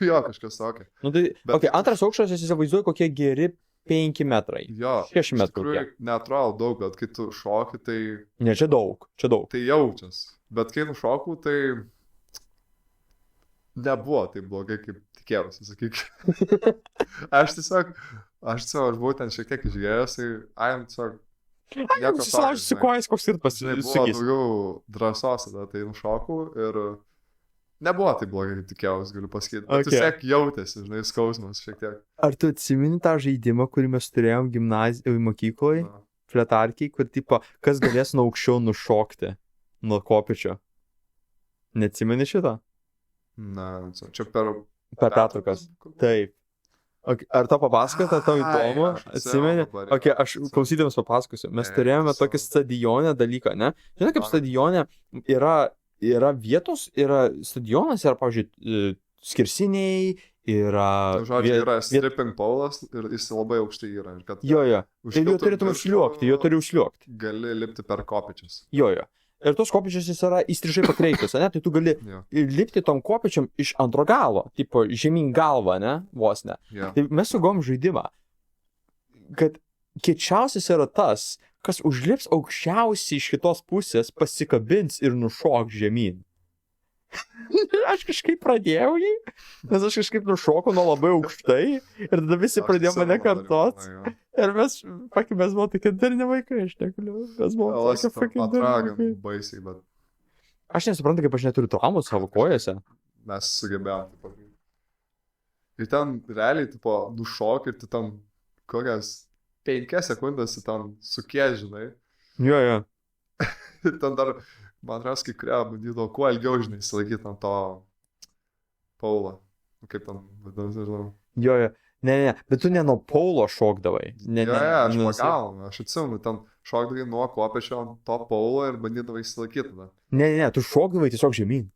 Jo, kažkas tokio. Nu, tai, Bet- ok, antras aukštas, aš įsivaizduoju, kokie geri 5 metrai. Jo. 6 Iš metrų. tikrųjų, Kiek? neatrodo daug, bet kai tu šoki, tai Ne, čia daug. jjaučias. Bet kai nušokau, tai nebuvo taip blogai, kaip tikėjausi, sakyk. Aš buvau ten šiek tiek išgėjęs, tai tiesiog... Susilaužysi su kojas, koks skirtas Žinai, buvo sugys. daugiau drąsos, tada tai nušokau ir nebuvo taip blogai, kaip tikėjausi, galiu pasakyti. Bet vis tiek jautėsi, žinai, skausmas šiek tiek. Ar tu atsimeni tą žaidimą, kurį mes turėjom mokykloje, fletarkiai, kur tipo, kas galės nuo aukščiau nušokti nuo kopėčio? Neatsimeni šitą? Na, čia per pertraukas. Taip. Ar tau papasakot, ar tau įdomu? Atsimeni? Aš klausydamas papasakosiu. Mes turėjome tokį stadionę dalyką, ne? Žinai, kaip stadione yra vietos, stadionas, yra, pavyzdžiui, skirsiniai, yra... Žodžiu, yra stripping polas ir jis labai aukštai yra. Jo. Ir jo turėtum užliuokti. Gali lipti per kopėčius. Jo. Ir tos kopėčius jis yra įstrižai pakreiptus, ne? Tai tu gali lipti tom kopėčiam iš antro galo, tipo žemyn galvą, ne? Vos ne. Tai mes sugom žaidimą, kad kiečiausias yra tas, kas užlips aukščiausiai iš kitos pusės, pasikabins ir nušok žemyn. Aš kažkaip pradėjau jį, nes aš kažkaip nušokau nuo labai aukštai ir tada visi pradėjo mane kartot. Ir mes buvom tokie darni vaikai, aš nekaliu. Mes buvom tokie darni vaikai. Baisiai, bet... Aš nesuprantu, kaip aš neturiu traumų savo kojose. Mes sugebėjom, tipo. Ir ten realiai, tipo, nušok ir tu tam kokias 5 sekundės ten sukies, žinai. Jo. Ir ten dar... Man atrodo, kai kurie bandydavo kuo ilgiau, žinai, įsilaikyti ant to paulo. Kaip ten vadinasi, žinau. Jo. Ne, bet tu ne nuo paulo šokdavai. Aš pagalvojau, aš atsimenu, ten šokdavai nuo kopėčio ant to paulo ir bandydavai įsilaikyti tada. Ne, tu šokdavai tiesiog žemyn.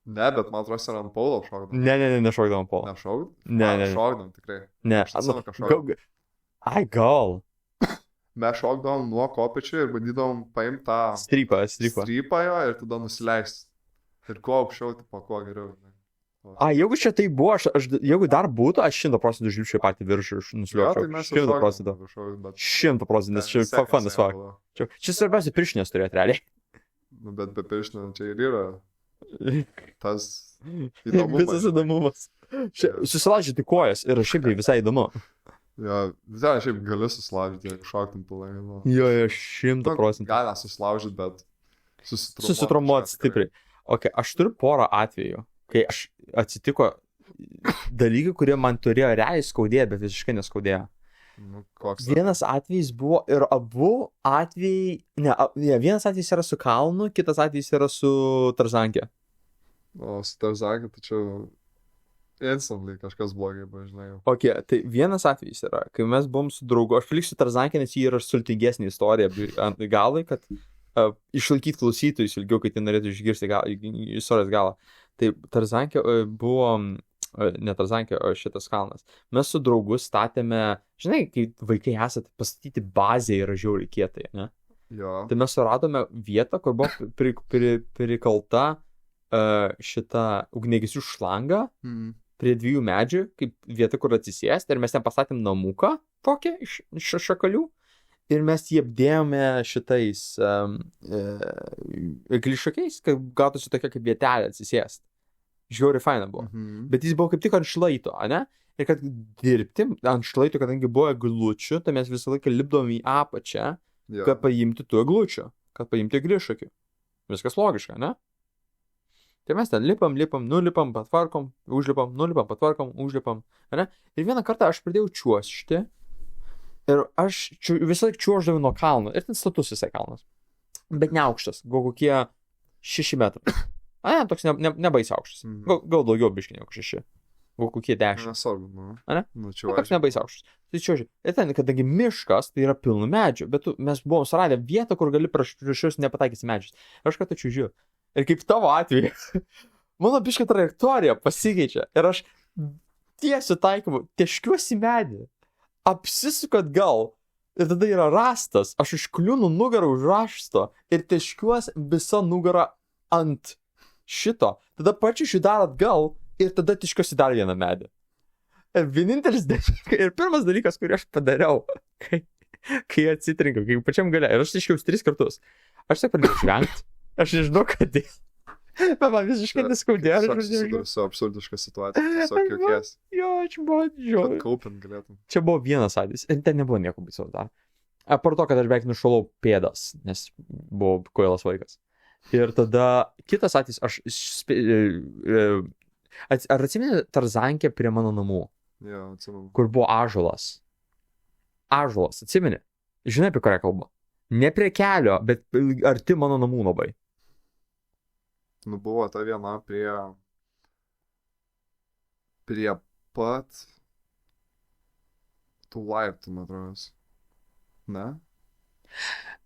Ne, bet man atrodo, ir ant paulo šokdavai. Ne, nešokdavom ant paulo. Nešokdavom? Ne. Šokdavom, tikrai. Ne. Aš atsimenu, kad šokdavom. Ai, gal. Mes šokdavom nuo kopėčio ir bandydavom paimti tą strypą jo ir tada nusileisti. Ir kuo aukščiau, tipo, kuo geriau. Jeigu čia tai buvo, jeigu dar būtų, aš 100% užlipčiau patį viršų ir nusliuočiau. 100%. 100%, nes čia fanas vak. Čia svarbiausia pirštinės turėti realiai. Bet be pirštinės čia ir yra tas įdomumas. Visas įdomumas. Susilaužyti kojas yra šiaip visai įdomu. Jo, šiaip gali susilaužyti, jeigu šoktum pilai. Jo, 100%. Gali susilaužyti, bet susitraumuoti stipriai. Aš turiu porą atvejų, kai atsitiko dalykai, kurie man turėjo realiai skaudėję, bet visiškai neskaudėjo. Vienas atvejis buvo ir abu atvejai, vienas atvejis yra su kalnu, kitas atvejis yra su tarzankė. O su tarzankė, tai čia... Instantly kažkas blogai, žinai. Tai vienas atvejis yra, kai mes buvom su draugu, aš paliksiu tarzankė, nes jį yra sultingesnė istorija ant galai, kad išlaikyti klausytojus ilgiau, kai tai norėtų išgirsti istorijos galą. Tai tarzankė buvo, ne tarzankė, o šitas kalnas. Mes su draugu statėme, žinai, kai vaikai esate, pastatyti bazę yra žiauriai kietai, ne? Jo. Tai mes suradome vietą, kur buvo prikalta šitą ugniagesių šlangą. Prie 2 medžių, kaip vieta, kur atsisėsti, ir mes ten pastatėm namuką tokią iš šakalių, ir mes jį apdėjome šitais glišakiais, kad gautųsi tokia kaip vietelė atsisėsti. Žiauriai faina buvo. Bet jis buvo kaip tik ant šlaito, ne? Ir kad dirbti ant šlaito, kadangi buvo eglučių, tai mes visą laiką lipdavom į apačią, kad paimti tų eglučių, kad paimti glišakių. Viskas logiška, ne? Tai mes ten lipam, nulipam, patvarkom, užlipam, nulipam, patvarkom, užlipam, ne? Ir vieną kartą aš pradėjau čiuošti ir aš visą laiką čiuoždavau nuo kalno. Ir ten status visai kalnas. Bet ne aukštas, gal kokie 6 metrai. Toks nebaisiai aukštas. Gal daugiau biškį negu 6. Gal kokie 10. Nesvarbu, ne? Toks nebaisiai aukštas. Tai čiuožiu. Ir ten, kadangi miškas, tai yra pilna medžių, bet mes buvom suradę vietą, kur gali prašius nepataikysi medžius. Ir aš kartą čiuožiu. Ir kaip tavo atveju, mano biškio trajektorija pasikeičia ir aš tiesiu taikymu, teškiuosi medį, apsisuku atgal ir tada yra rastas, aš iškliūnu nugarą už rašto ir teškiuosi visą nugarą ant šito, tada pačiušiu dar atgal ir tada teškiuosi dar vieną medį. Ir vienintelis dalykas, ir pirmas dalykas, kurį aš padariau, kai atsitrinkau, kai pačiam gale, ir aš teškiausi 3 kartus, aš tik pradėjau žvengti. Aš nežinau, kad Bet man visiškai neskaudėjo. Tiesiog susiduri su absurdiška situacija. Tiesiog jokies. Jo, čia buvo žiauriai. Kaupint galėtum. Čia buvo vienas atvejis. Ir ten nebuvo nieko baisaus dar. Apart to, kad aš beveik nušalau pėdas, nes buvau kvailas vaikas. Ir tada kitas atvejis, ar atsimeni Tarzankę prie mano namų? Jo, atsimenu. Kur buvo ąžuolas. Ąžuolas, atsimeni? Žinai, apie kurią kalbą? Ne prie kelio, bet arti mano namų labai. Nu, buvo ta viena prie pat tų laiptų, man atrodo. Ne?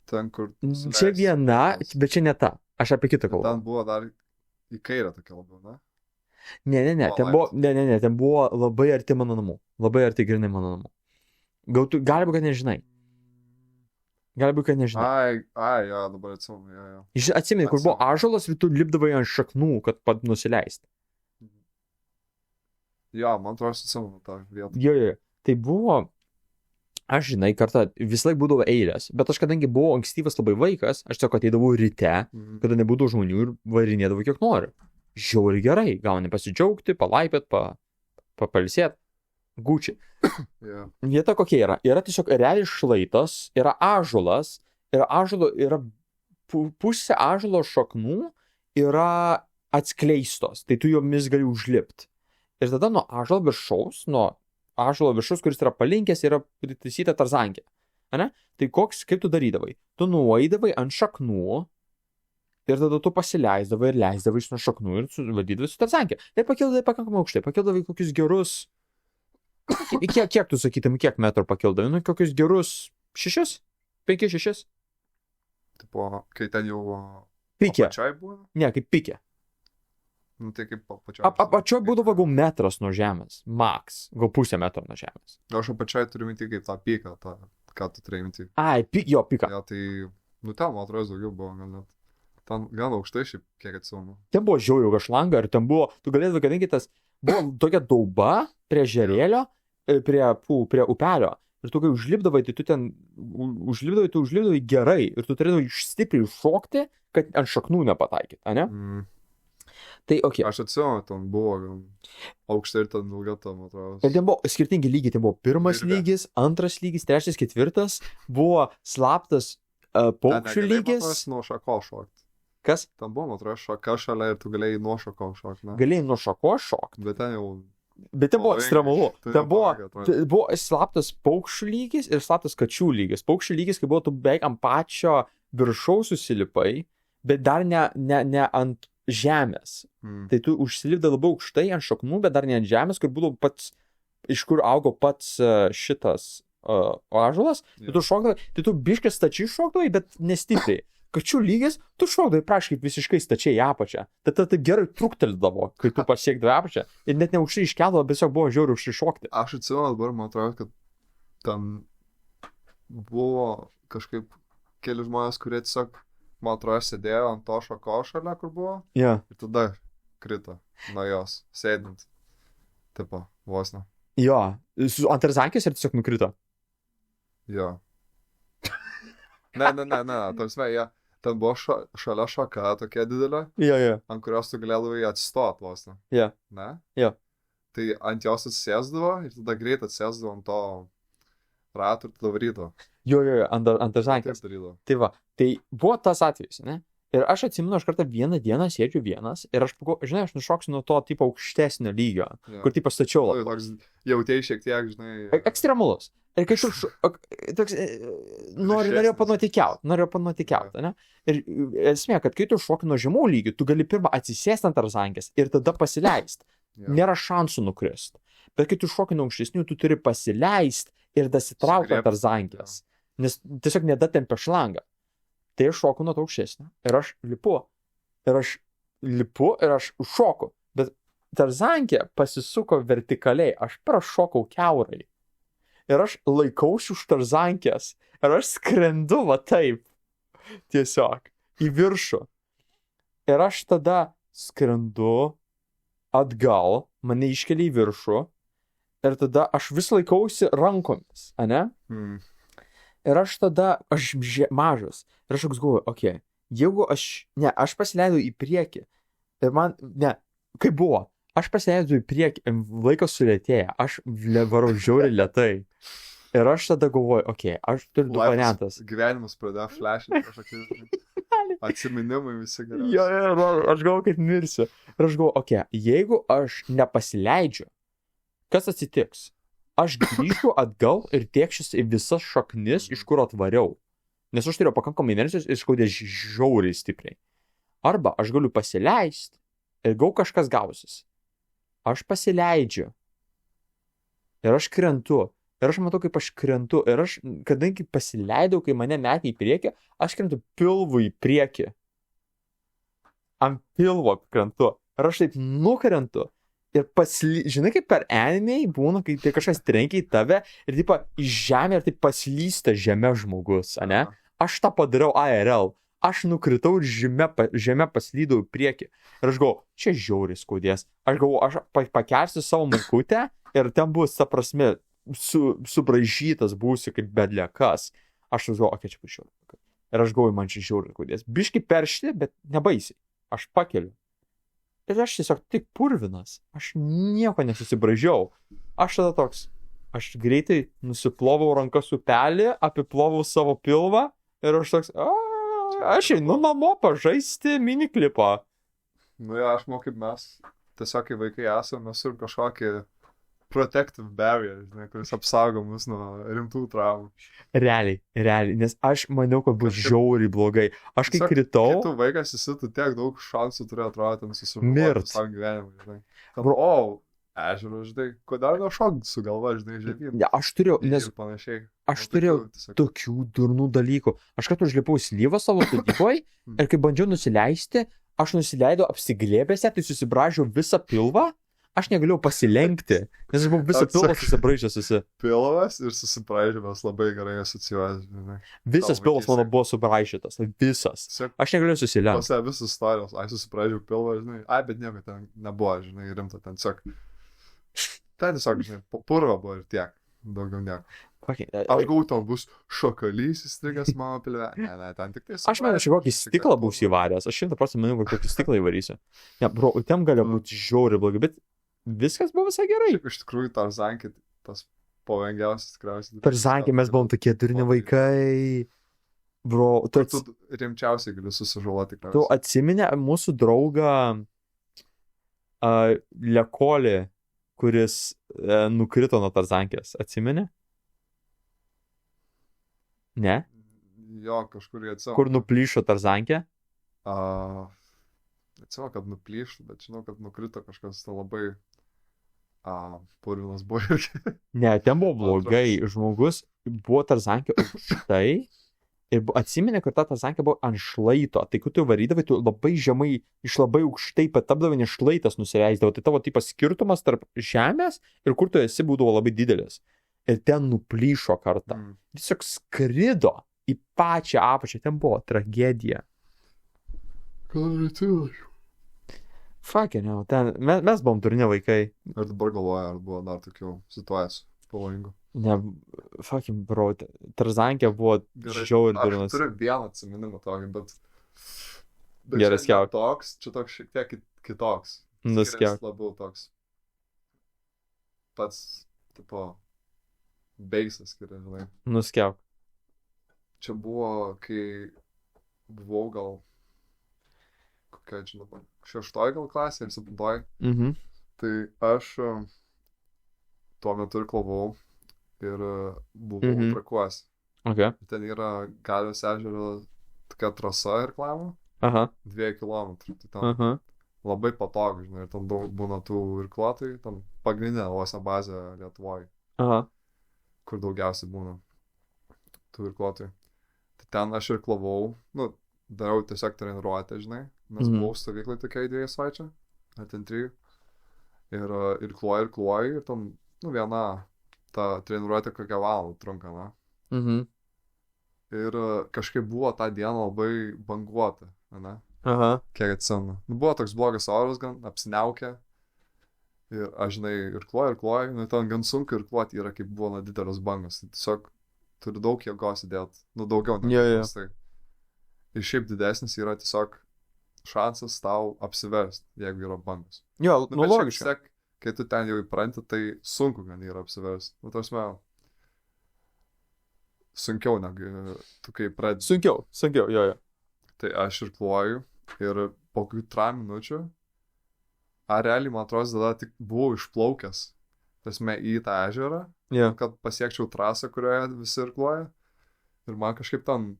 Ten, kur... Čia viena, bet čia ne ta. Aš apie kitą kalbą. Ten buvo dar į kairę tokia labiau, ne? Ne, ten buvo labai arti mano namų. Labai arti grinai mano namų. Gali būti, kad nežinai. Jo, dabar atsimenu, jo. Atsimeni, kur buvo ąžuolas ir tu lipdavai ant šaknų, kad nusileist. Jo, man atrodo, atsimenu tą vietą. Jo. Tai buvo... Aš, žinai, kartą vis laik būdavo eilės, bet aš kadangi buvau ankstyvas labai vaikas, aš tiesiog ateidavau ryte, kada nebūdavo žmonių ir varinėdavau kiek noriu. Žiauriai gerai, gauni pasidžiaugti, palaipėt, papalsėt, gučiai. Yeah. Vieta kokia yra? Yra tiesiog realiai šlaitas, yra ąžuolas, yra pusė ąžuolo šaknų yra atskleistos, tai tu jomis gali užlipti. Ir tada nuo ąžuolo viršaus, kuris yra palinkęs, yra pritaisyta Tarzankė. Ane? Tai kaip tu darydavai? Tu nueidavai ant šaknų ir tada tu pasileisdavai ir leisdavai iš nuo šaknų ir valdydavai su Tarzankė. Ir pakildavai pakankamai aukštai, pakildavai kokius gerus... Kiek tu sakytum, kiek metrų pakildavai? Nu, kokius gerus 6? 5-6? Tipo, kai ten jau... Pikė. Apačiai buvo? Ne, kaip pikė. Nu, tai kaip apačiai. Apačioj būdavo gal metras nuo žemės. Max. Gal pusę metro nuo žemės. Aš apačiai turiu minti kaip tą piką, ką tu turėjai minti. Ai, piką. Ja, tai, nu, ten, man atrodo, daugiau buvo, gal net. Ten gan aukštai šiaip, kiek atsimenu. Ten buvo žiauriai gašlanga ir ten buvo, tu galėdavai, kadangi tas buvo tokia dauba prie žerėlio, prie upelio. Ir tu kai užlipdavai, tai tu ten užlipdavai gerai ir tu turėdavai stipriai šokti, kad ant šaknų nepataikyt, ane? Tai, okei. Aš atsimenu, ten buvo aukštai ir ten ilga tam, atrodo. Ir ten buvo skirtingi lygiai, ten buvo pirmas lygis, antras lygis, trečias, ketvirtas, buvo slaptas paukščių lygis. Nuo šako šokti. Kas? Ten buvo, man atrodo, šaka šalia ir tu galėjai nuo šako šokti, ne? Galėjai nuo šako šokti. Bet ten jau... Bet ten buvo ekstremalu. Ten buvo slaptas paukščių lygis ir slaptas kačių lygis. Paukščių lygis, kai buvo tu beveik ant pačio viršaus susilipai, bet dar ne ant žemės. Tai tu užsilipdai labai aukštai ant šaknų, bet dar ne ant žemės, kur būdavo pats, iš kur augo pats šitas ąžuolas. Tai tu šokdavai, tai tu biškai stačiai šokdavai, bet nestipriai. Kačių lygis, tu šokdavai praškai visiškai stačiai į apačią. Tai taip gerai trukteldavo, kai tu pasiekdavai apačią. Ir net ne aukštai iškeldavo, bet tiesiog buvo žiauriai aukštai šokti. Aš atsimenu dabar, man atrodo, kad ten buvo kažkaip keli žmonės, kurie tiesiog, man atrodo, sėdėjo ant to šako šalia, kur buvo. Yeah. Ir tada krito nuo jos, sėdint. Tipo, vos ne. Jo, ant Tarzankės ir tiesiog nukrito. Jo. Ne, tarsi, jie. Ten buvo šalia šaka tokia didelė, ant kurios tu galėdavai atsistot vos ne. Yeah. Ne? Jo. Tai ant jos atsisėsdavo ir tada greit atsisėsdavo ant to ratų ir tada varydavo. Jo, ant Tarzankės. Tai va, tai buvo tas atvejis, ne? Ir aš atsimenu, aš kartą vieną dieną sėdžiu vienas ir aš nušoksiu nuo to tipo aukštesnio lygio, kur tipo stačiau. Toks jautėjai šiek tiek, žinai. Ekstremalus. Ir kai toks, norėjau panuotikiaut, ne? Ir esmė, kad kai tu šoki nuo žemų lygių, tu gali pirmą atsisėsti ant Tarzankės ir tada pasileist. Nėra šansų nukrist. Bet kai tu šoki nuo aukštesnių, tu turi pasileist ir dasitraukti ant Tarzankės. Nes tiesiog nedatempia šlangą. Tai aš šoku nuo to aukštesnio. Ir aš lipu. Ir aš šoku. Bet Tarzankė pasisuko vertikaliai. Aš prašokau kiaurai. Ir aš laikausi už Tarzankės. Ir aš skrendu va taip. Tiesiog. Į viršų. Ir aš tada skrendu atgal. Mane iškelia į viršų. Ir tada aš vis laikausi rankomis. Ane? Ir aš tada, mažas. Ir aš galvoju, jeigu aš pasileidau į priekį. Ir man, ne, kaip buvo, aš pasileidžiu į priekį, laikas sulėtėja, aš varau žiauriai lėtai. Ir aš tada galvoju, aš turiu du variantas. Gyvenimas pradėjo flash'inti kažkokie atsiminimai visi gerai. Jo, aš galvoju, kad mirsiu. Ir aš galvoju, jeigu aš nepasileidžiu, kas atsitiks? Aš grįšiu atgal ir tiekšiuosi į visas šaknis, iš kur atvariau. Nes aš turėjau pakankamai inercijos ir skaudė žiauriai stipriai. Arba aš galiu pasileisti ir kažkas gausis. Aš pasileidžiu. Ir aš krentu. Ir aš matau, kaip aš krentu. Ir aš, kadangi pasileidau, kai mane metė į priekį, aš krentu pilvu į priekį. Ant pilvo krentu. Ir aš taip nukrentu. Ir žinai, kaip per anime būna, kai tai kažkas trenkia į tave ir taip į žemę ir taip paslysta žemė žmogus, ane? Aš tą padariau ARL. Aš nukritau ir žemė paslydau į priekį. Ir aš galvoju, čia žiauriai skaudės. Aš galvoju, aš pakelsiu savo maikutę ir ten bus, ta prasme, subraižytas būsiu kaip bedlekas. Aš galvoju, čia pašiau. Ir aš galvoju, man čia žiauriai skaudės. Biški peršti, bet nebaisiai. Aš pakeliu. Ir aš tiesiog tik purvinas. Aš nieko nesusibraižiau. Aš tada toks. Aš greitai nusiplovau rankas upelį, apiplovau savo pilvą ir aš toks, aš einu namo pažaisti miniklipą. Nu ja, aš manau, kaip mes, tiesiog kai vaikai esame, mes turim kažkokį protective barrier, žinai, kuris apsaugo mus nuo rimtų traumų. Realiai, nes aš maniau, kad bus žiauriai blogai. Aš kai kritau... Kai tu vaikas esi, tu tiek daug šansų turėjo atrodo, ten susižuoti savo gyvenimą, žinai. Ežero, žinai, kodėl nešok su galva, žinai, žemyn. Ja, aš turėjau, nes aš turėjau tokių durnų dalykų. Aš kad užlipau slyvą savo sodyboje ir kai bandžiau nusileisti, aš nusileidau apsiglėbėse, tai susibražiau visą pilvą. Aš negalėjau pasilenkti, nes aš buvau visą pilvą susibraižęs visi. Pilvas ir susibraižymas labai gerai asocijuojas, žinai. Visas pilvas mano buvo subraižytas, visas. Aš negalėjau susilenkti. Pase visas istorijos, susibraižiau pilvą, žinai, bet nieko ten nebuvo, žinai, rimta, ten tiesiog, žinai, purva buvo ir tiek, daugiau nieko. Aš gau, ten bus šokalys įstrigęs mano pilve. Ne, ten tik tai... Aš manau, kokį stiklą būsiu įvaręs. Aš 100% manau, kad kokį stiklą įvarysiu. Ne, bro, ten gali būti žiauriai blogai, bet viskas buvo visai gerai. Iš tikrųjų, Tarzankė, tas pavojingiausias tikriausiai. Tarzankė, mes buvom tokie durni vaikai. Bro, tu rimčiausiai gali susižaloti tikriausiai. Tu atsiminė mūsų draugą Lekolį, kuris nukrito nuo Tarzankės. Atsiminė? Ne? Jo, kažkur jie atsavo. Kur nuplyšo Tarzankė? Atsavo, kad nuplyšo, bet žinau, kad nukrito kažkas labai purvinas buvo irgi. Ne, ten buvo blogai. Žmogus buvo Tarzankė aukštai ir atsiminė, kad ta Tarzankė buvo ant šlaito. Tai kai tu varydavai, tu labai žemai, iš labai aukštai patapdavai, nes šlaitas nusileisdavo. Tai tavo tipas skirtumas tarp žemės ir kur tu esi būdavo labai didelis. Ir ten nuplyšo kartą. Tiesiog skrido į pačią apačią. Ten buvo tragedija. Gal atsilašiu. Fucking hell. Mes buvom durni vaikai. Ir dabar galvoju, ar buvo dar tokių situacijų pavojingų. Ne, fucking bro. Tarzankė buvo žiauriai durnas. Aš turiu vieną atsiminimą tokį, bet Gerai, skelk. Čia toks šiek tiek kitoks. Nuskelk. Labiau toks. Pats, tipo... Beisas, skirias, žinai. Nuskelk. Čia buvo, kai buvau gal, kokia, žinoma, 6 gal klasė ir 7. Tai aš tuo metu ir klavau ir buvau Trakuose. Okay. Ten yra Galvės ežero tokia trasa ir klavo. 2 kilometrų. Tai ten labai patogu, žinai, ir ten daug būna tų irkluotojų, ten pagrindinė vos bazė Lietuvoje. Kur daugiausiai būna tų irkluotojų. Tai ten aš ir klavau, darau tiesiog treniruotę, žinai, nes buvau stovyklai tokiai 2 savaičių, ar ten 3. Ir irkluoju, ir ten, viena ta treniruotė kokią valandą trunka, na. Ir kažkaip buvo tą dieną labai banguota, ne? Kiek atsimenu. Buvo toks blogas oras gan, apsiniaukę. Ir aš, žinai, irkluoju, ten gan sunku irkluoti yra, kaip buvo didelis bangos. Tai tiesiog turi daug jėgos įdėti, daugiau negu tai. Ir šiaip didesnis yra tiesiog šansas tau apsiverst, jeigu yra bangos. Jo, Nu, nu bet šiaip logiška. vis tiek, kai tu ten jau įpranti, tai sunku gan yra apsiverst. Nu, tarsi, sunkiau negu tu kai pradedi. Sunkiau, jo. Tai aš irkluoju ir po kokių 3 minučių, realiai, man atrodo, tada tik buvau išplaukęs, tarsi, į tą ežerą, Jo. kad pasiekčiau trasą, kurioje visi irkluoja. Ir man kažkaip ten,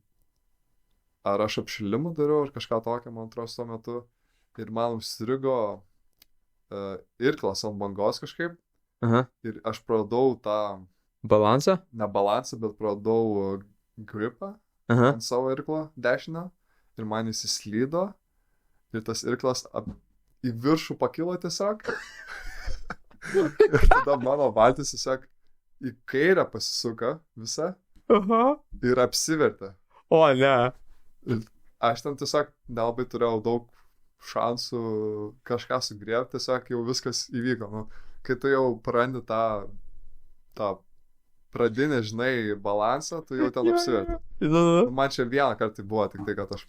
ar aš apšilimą dariau, ar kažką tokio, man atrodo, tuo metu. Ir man užstrigo irklas ant bangos kažkaip. Aha. Ir aš praradau tą, Balansą? ne balansą, bet praradau gripą Aha. ant savo irklo dešinio. Ir man įsislydo. Ir tas irklas į viršų pakilo tiesiog. Ir tada mano valtis tiesiog į kairę pasisuka visą Aha. ir apsivertė. O, ne. Ir aš ten tiesiog nelabai turėjau daug šansų kažką sugriebti, tiesiog jau viskas įvyko. Nu, kai tu jau prarandi tą pradinį, žinai, balansą, tu jau ten apsiverti. Nu, man čia vieną kartą buvo, tik tai, kad aš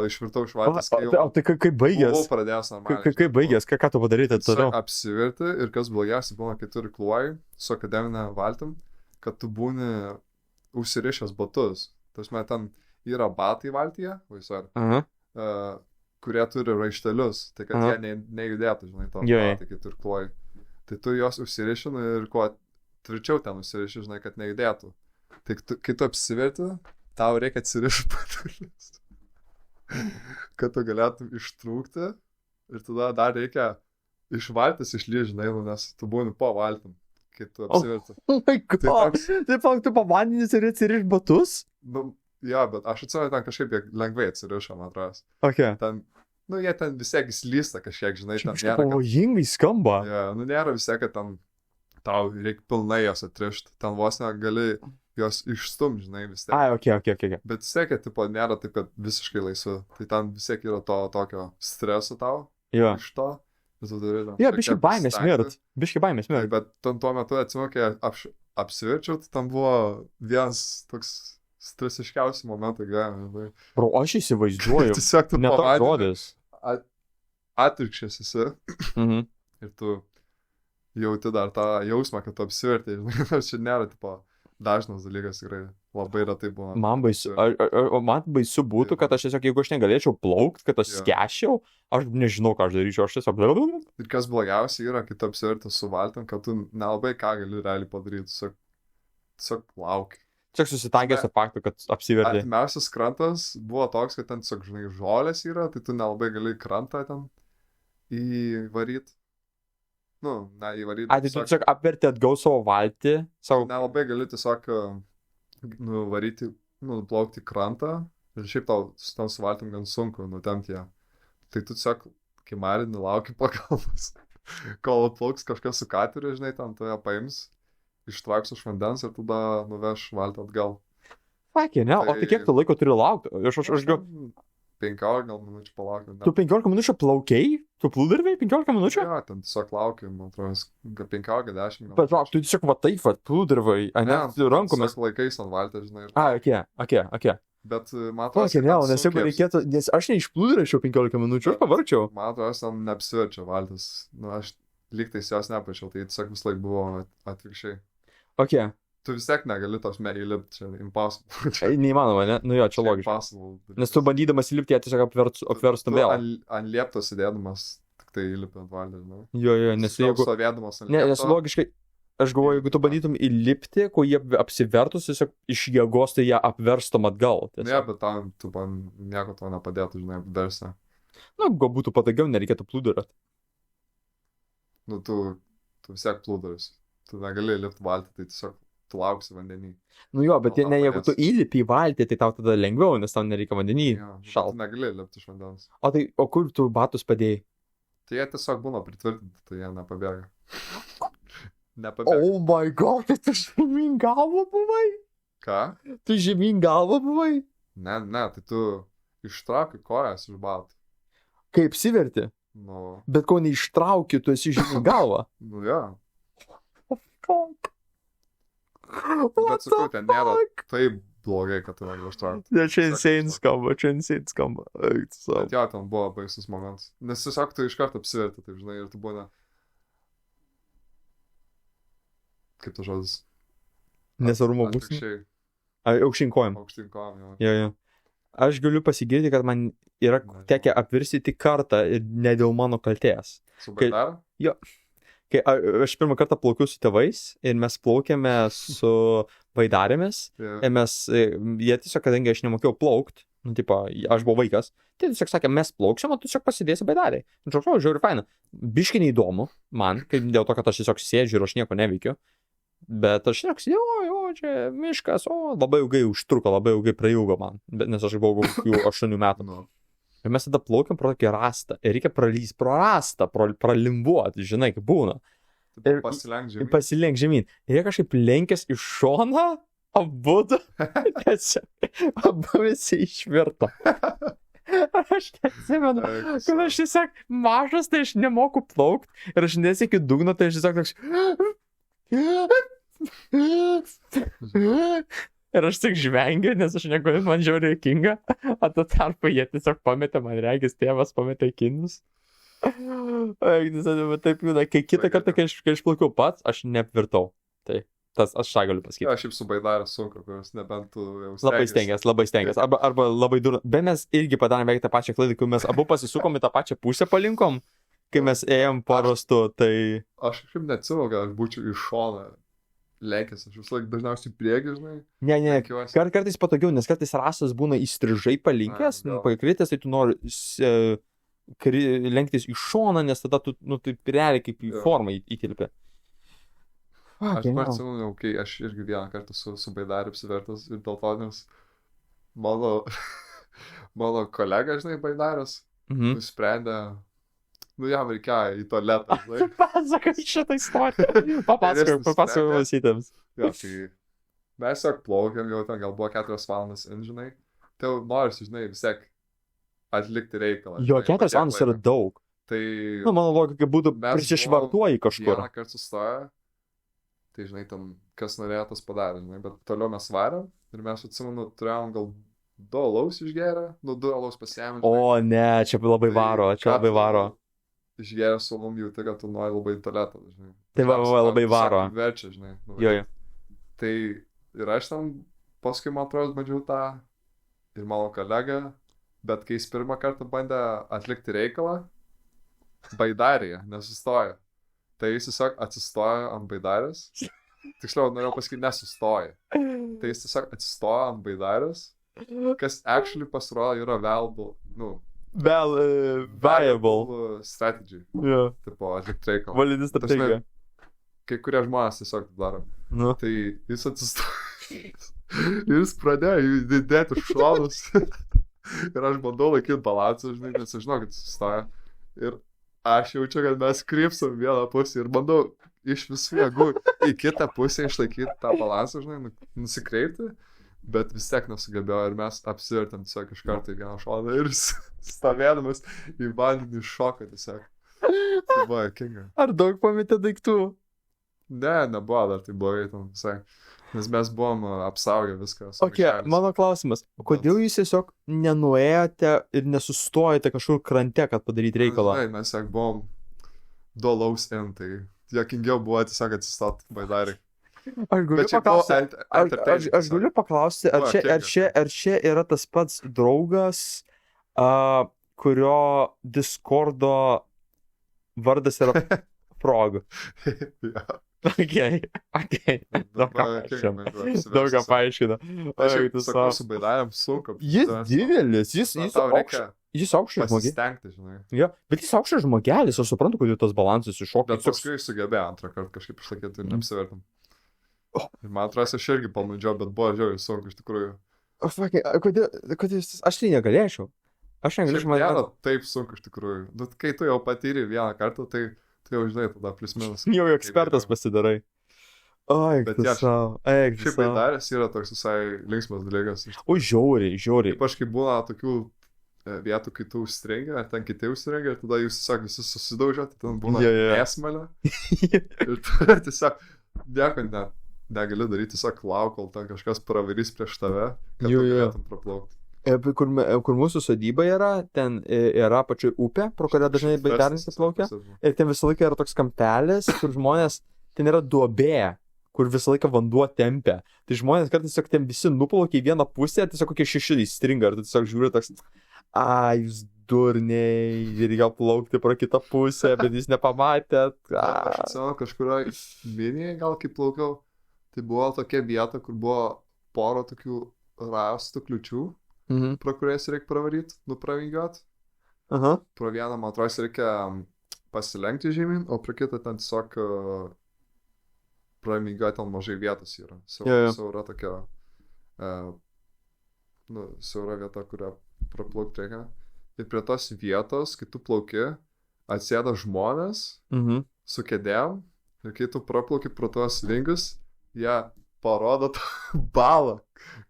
išvirtau iš valties, kai jau O tai kaip baigės? buvau pradėjęs normaliai. Kaip baigės? Ką tu padaryti toliau? Apsiverti ir kas blogiausia būna, kai tu irkluoji su akademinė valtim, kad tu būni užsirišęs batus. Tarsi, ten yra batai valtyje, Aha. kurie turi raištelius, tai kad Aha. jie nejudėtų, žinai, to Jo, jo. batai, kai tu irkluoji. Tai tu juos užsirišini ir kuo tvirčiau ten užsiriši, žinai, kad nejudėtų. Tai kai tu apsiverti, tau reikia atsirišti patulius. Kad tu galėtum ištrūkti ir tada dar reikia iš valtis išlyžti, žinai, nes tu būni po valtim, kai tu apsiverti. Oh my god. toks- Taip, tu pavandinys ir atsiriš batus? Nu, jo, bet aš atsimenu, ten kažkaip jie lengvai atsirišo, man atrodo. Ok. Ten, nu, jie ten vis tiek slysta kažkiek, žinai, ten Kažkaip nėra, kad, pavojingai skamba. ja, nu, nėra vis tiek, kad ten tau reikia pilnai jos atrišti, ten vos negali jos išstumti, žinai, vis tiek. Ai, ok. Bet vis tiek, tipo, nėra taip, kad visiškai laisvu. Tai ten vis tiek yra to tokio streso tau Jo. iš to. Ir tu turi ten Jo, šiek biški tiek baimės pasistengti. mirt. Tai, bet tuo metu atsimenu, kai apsiverčiau, tai tam buvo vienas toks stresiškiausių momentų gyvenime. Bro, aš įsivaizduoju. Tiesiog tu Ne toks pavadini, žodis. atvirkščias esi Mhm. ir tu jauti dar tą jausmą, kad tu apsivertei. Nors čia nėra, tipo, dažnas dalykas, tikrai labai retai būna. Man baisu, man baisu būtų, kad aš tiesiog, jeigu aš negalėčiau plaukti, kad aš Jo. skęsčiau, aš nežinau, ką aš daryčiau, aš tiesiog... Ir kas blogiausia yra, kai tu apsiverti su valtim, kad tu nelabai ką gali realiai padaryti, tiesiog lauki. Tiesiog susitaikęs su faktu, kad apsivertė. Artimiausias krantas buvo toks, kad ten tiesiog, žinai, žolės yra, tai tu nelabai gali krantą ten įvaryti. Nu, ne įvaryti. Ai, tai tu tiesiog apvertė atgau savo valtį, savo... Nelabai gali tiesiog nuvaryti, plaukti krantą ir šiaip tau su tam suvaltim gan sunku nutemti ją. Tai tu tiesiog, kai marini, lauki pagalbos. Kol plauks kažkas su kateriu, žinai, ten tu ją paims, ištrauks iš vandens ir tada nuveš valtį atgal. Fakė, ne? O tai kiek tu laiko turi laukti? Aš gal... 15 gal minučių palaukti. Tu 15 minučių plaukiai? Tu plūdurviai 15 minučių? Jo, ten tiesiog lauki, man atrodo, 15-10 gal. Bet lauk, tu tiesiog va taip, va, plūdurvai, ne? Tu rankomis. Tiesiog laikais ant valtės, žinai. Ai, ok. Bet man atrodo, Fakė, ne, nes jeigu reikėtų, nes aš neišplūdurėčiau 15 minučių, aš pavarčiau. Man atrodo, ten neapsiverčia valtis. Nu, aš lygtais jos nepačiau, tai tiesiog vis laik buvo atvirkščiai. Ok. Tu vis tiek negali tos įlipti, čia impossible. Neįmanoma, ne? Nu jo, čia logiška. Impossible. Nes tu bandydamas įlipti, ją tiesiog apverstum vėl. Ant liepto sėdėdamas, tik tai įlipi ant valties, žinai. Jo, nes jeigu... Stovėdamas ant Ne, liepto. nes logiškai, aš galvoju, jeigu tu bandytum įlipti, ko jie apsivertus, tiesiog iš jėgos tai ją apverstum atgal. Ne, bet tam tu man nieko to nepadėtų, žinai, apversti. Na, gal būtų patogiau, nereikėtų plūdurėt. Nu, tu vis tiek plūduris. Tu negali lipti valtį, tai tiesiog tu lauksi vandenį. Nu jo, bet Gal tau ne, jeigu tu padės. įlipi į valtį, tai tau tada lengviau, nes tau nereikia vandenį Jo, bet šalt. tu negali lipti iš vandens. O kur tu batus padėjai? Tai jie tiesiog būna pritvirtinti, tai jie nepabėga. Nepabėga. Oh my god, tai tu žemyn galvą buvai? Ką? Tu žemyn galvą buvai? Ne, tai tu ištrauki kojas iš batų. Kaip apsiverti? Nu, Bet ko neištrauki, tu esi žemyn galvą. nu jo. Fuck. Bet sakau, ten nėra taip blogai, kad tave užtraukti. Ne, čia insane skamba. Eik, tu savo. Bet jo, ten buvo baisus momentas. Nes tiesiog tu iš karto apsiverti, taip žinai, ir tu būna... Kaip tu žodis? Nesvarumo būsime. Atvirkščiai, Aukštyn kojom. aukštyn kojom, jo. Jo. Aš galiu pasigirti, kad man yra tekę apvirsti tik kartą ir ne dėl mano kaltės. Su baidaru? Kai aš pirmą kartą plaukiau su tėvais ir mes plaukėme su baidarėmis ir jie tiesiog, kadangi aš nemokėjau plaukt, nu, tipo, aš buvau vaikas, tai tiesiog sakė, mes plauksim, o tu tiesiog pasidėsi baidariai. Nu, žiūri, faina. Biškai neįdomu man, dėl to, kad aš tiesiog sėdžiu ir aš nieko neveikiu. Bet aš tiesiog sėdėjau, čia miškas, labai ilgai užtruko, labai ilgai prailgo man, nes aš buvau kokių 8 metų. Nu. Ir mes tada plaukiam pro tokį rastą. Ir reikia pralys pro rastą, pralimbuoti, žinai, kaip būna. Ir pasilenk žemyn. Ir jie kažkaip lenkės iš šoną, abudu, abu visi išvirto. Aš neatsimenu, kad aš tiesiog mažas, tai aš nemoku plaukt. Ir aš nesiekiu dugno, tai aš tiesiog toks... Ir aš tik žvengiu, nes aš negaliu, man žiauriai juokinga. O tuo tarpu jie tiesiog pametė, man regis, tėvas pametė kinus. Taip, kai kitą kartą, kai aš plaukiau pats, aš neapvirtau. Tai tas aš tą galiu pasakyti. Aš šiaip su baidarė sunku, kuris nebent tu jau labai stengiasi. Arba labai durna. Bet mes irgi padarėme beveik tą pačią klaidą, kai mes abu pasisukom į tą pačią pusę palinkom, kai mes ėjom parastu, tai... Aš šiaip neatsivokiu, kad aš būčiau iš šoną. Lenkės, aš vis laik dažniausiai prieki, žinai. Ne, kartais patogiau, nes kartais rasas būna įstrižai palinkęs, pakritęs, tai tu nori lenktis į šoną, nes tada tu, taip realiai kaip į formą įtilpė. Aš atsimenu, kai aš irgi vieną kartą su baidariu apsivertas ir dėl to, nes mano kolega, žinai, baidaras, nusprendė, jam reikėjo į tualetą, žinai. Pasakai šitą istoriją. Papasakau klausytėms. Jo, tai mes tiesiog plaukėm, jau ten gal buvo 4 valandas in, žinai. Tai jau norisi, žinai, vis tiek atlikti reikalą. Jo, 4 valandas yra daug. Tai... Mano logika būtų prisišvartuoji kažkur. Vieną kartą sustoja, tai, žinai, tam, kas norėjo, tas padarė, žinai. Bet toliau mes varėm ir mes, atsimenu, turėjom gal 2 alaus išgerę, 2 alaus pasiėmėm. O, ne, čia labai varo, Išgeręs su mum jauti, kad tu nori labai į tualetą, žinai. Tai labai varo. Verčia, žinai. Jo. Tai ir aš ten paskui, man atrodo, bandžiau tą ir mano kolega, bet kai jis pirmą kartą bandė atlikti reikalą, baidarėje nesustojo. Tai jis tiesiog atsistojo ant baidarės. Tiksliau, norėjau pasakyti, nesustojo. Tai jis tiesiog atsistojo ant baidarės, kas actually pasirodo yra viable strategy. Jo. Tipo, atlikti reikalą. Validi strategija. Kai kurie žmonės tiesiog tai daro. Nu. Tai jis atsistojo. Jis pradėjo dėti šonus. Ir aš bandau laikyti balansą, žinai, nes aš žinau, kad jis sustoja. Ir aš jaučiu, kad mes krypsam vieną pusę ir bandau iš visų jėgų į kitą pusę išlaikyti tą balansą, žinai, nusikreipti. Bet vis tiek nesugebėjo ir mes apsivertėm tiesiog iš karto į vieną šoną ir stovėdamas į vandenį šoką tiesiog. Tai buvo juokinga. Ar daug pametė daiktų? Ne, nebuvo dar tai blogai tam visai. Nes mes buvom apsaugę viską. Ok, mano klausimas. Kodėl jūs tiesiog nenuėjote ir nesustojate kažkur krante, kad padaryti reikalą? Žinai, mes tiesiog buvom 2 alaus in, tai juokingiau buvo tiesiog atsistoti baidarį. Aš galiu paklausti, ar čia yra tas pats draugas, kurio Discordo vardas yra Frog. Okay. Daug ką paaiškina. Sakau, su baidarėm sunku. Jis didelis, jis aukštas žmogelis. Pasistengti, žinai. Jo, bet jis aukštas žmogelis, aš suprantu, kodėl tas balansas iššoka. Bet paskui sugebėjo antrą kartą kažkaip išlaikyti ir neapsivertam. Ir man atrodo, aš irgi pamandžiau, bet buvo žiauriai sunku iš tikrųjų. Kodėl aš tai negalėčiau? Aš negalėčiau. Nėra taip sunku iš tikrųjų. Bet kai tu jau patyri vieną kartą, tai tu jau žinai tada plius minus. Jau ekspertas pasidarai. Oi, bet šiaip baidarės yra toks visai linksmas dalykas. O žiauriai. Ypač kai būna tokių vietų, kai tu užstringi, ten kiti užstringi, ir tada jūs tiesiog visi susidaužia, tai ten būna esmalė. Ir tu tiesiog nieko net. negali daryti tiesiog lauk, kol ten kažkas pravarys prieš tave, kad Jo, tu jo. galėtum praplaukti. Kur mūsų sodyba yra, ten yra pačioj upė, pro kurią dažnai baidarininkai plaukia. Ir ten visą laiką yra toks kampelis, kur žmonės, ten yra duobė, kur visą laiką vanduo tempia. Tai žmonės kartais tiesiog ten visi nuplaukia į vieną pusę, tiesiog kokie 6 įstringa, ir tu tiesiog žiūri toks, jūs durniai, ir reikia plaukti pro kitą pusę, bet jūs nepamatėt. Aš atsimenu, kažkurioje minėje, gal kaip plaukiau, tai buvo tokia vieta, kur buvo pora tokių rastų kliučių, pro kurias reikia pravaryti, nupravingiuoti. Aha. Pro vieną, man atrodo, reikia pasilenkti žemyn, o pro kitą ten tiesiog pravingiuoti, ten mažai vietos yra. Siaura tokia, siaura vieta, kurią praplaukti reikia. Ir prie tos vietos, kai tu plauki, atsėda žmonės su kėdėm, ir kai tu praplauki pro tuos vingius, jie parodo tą balą,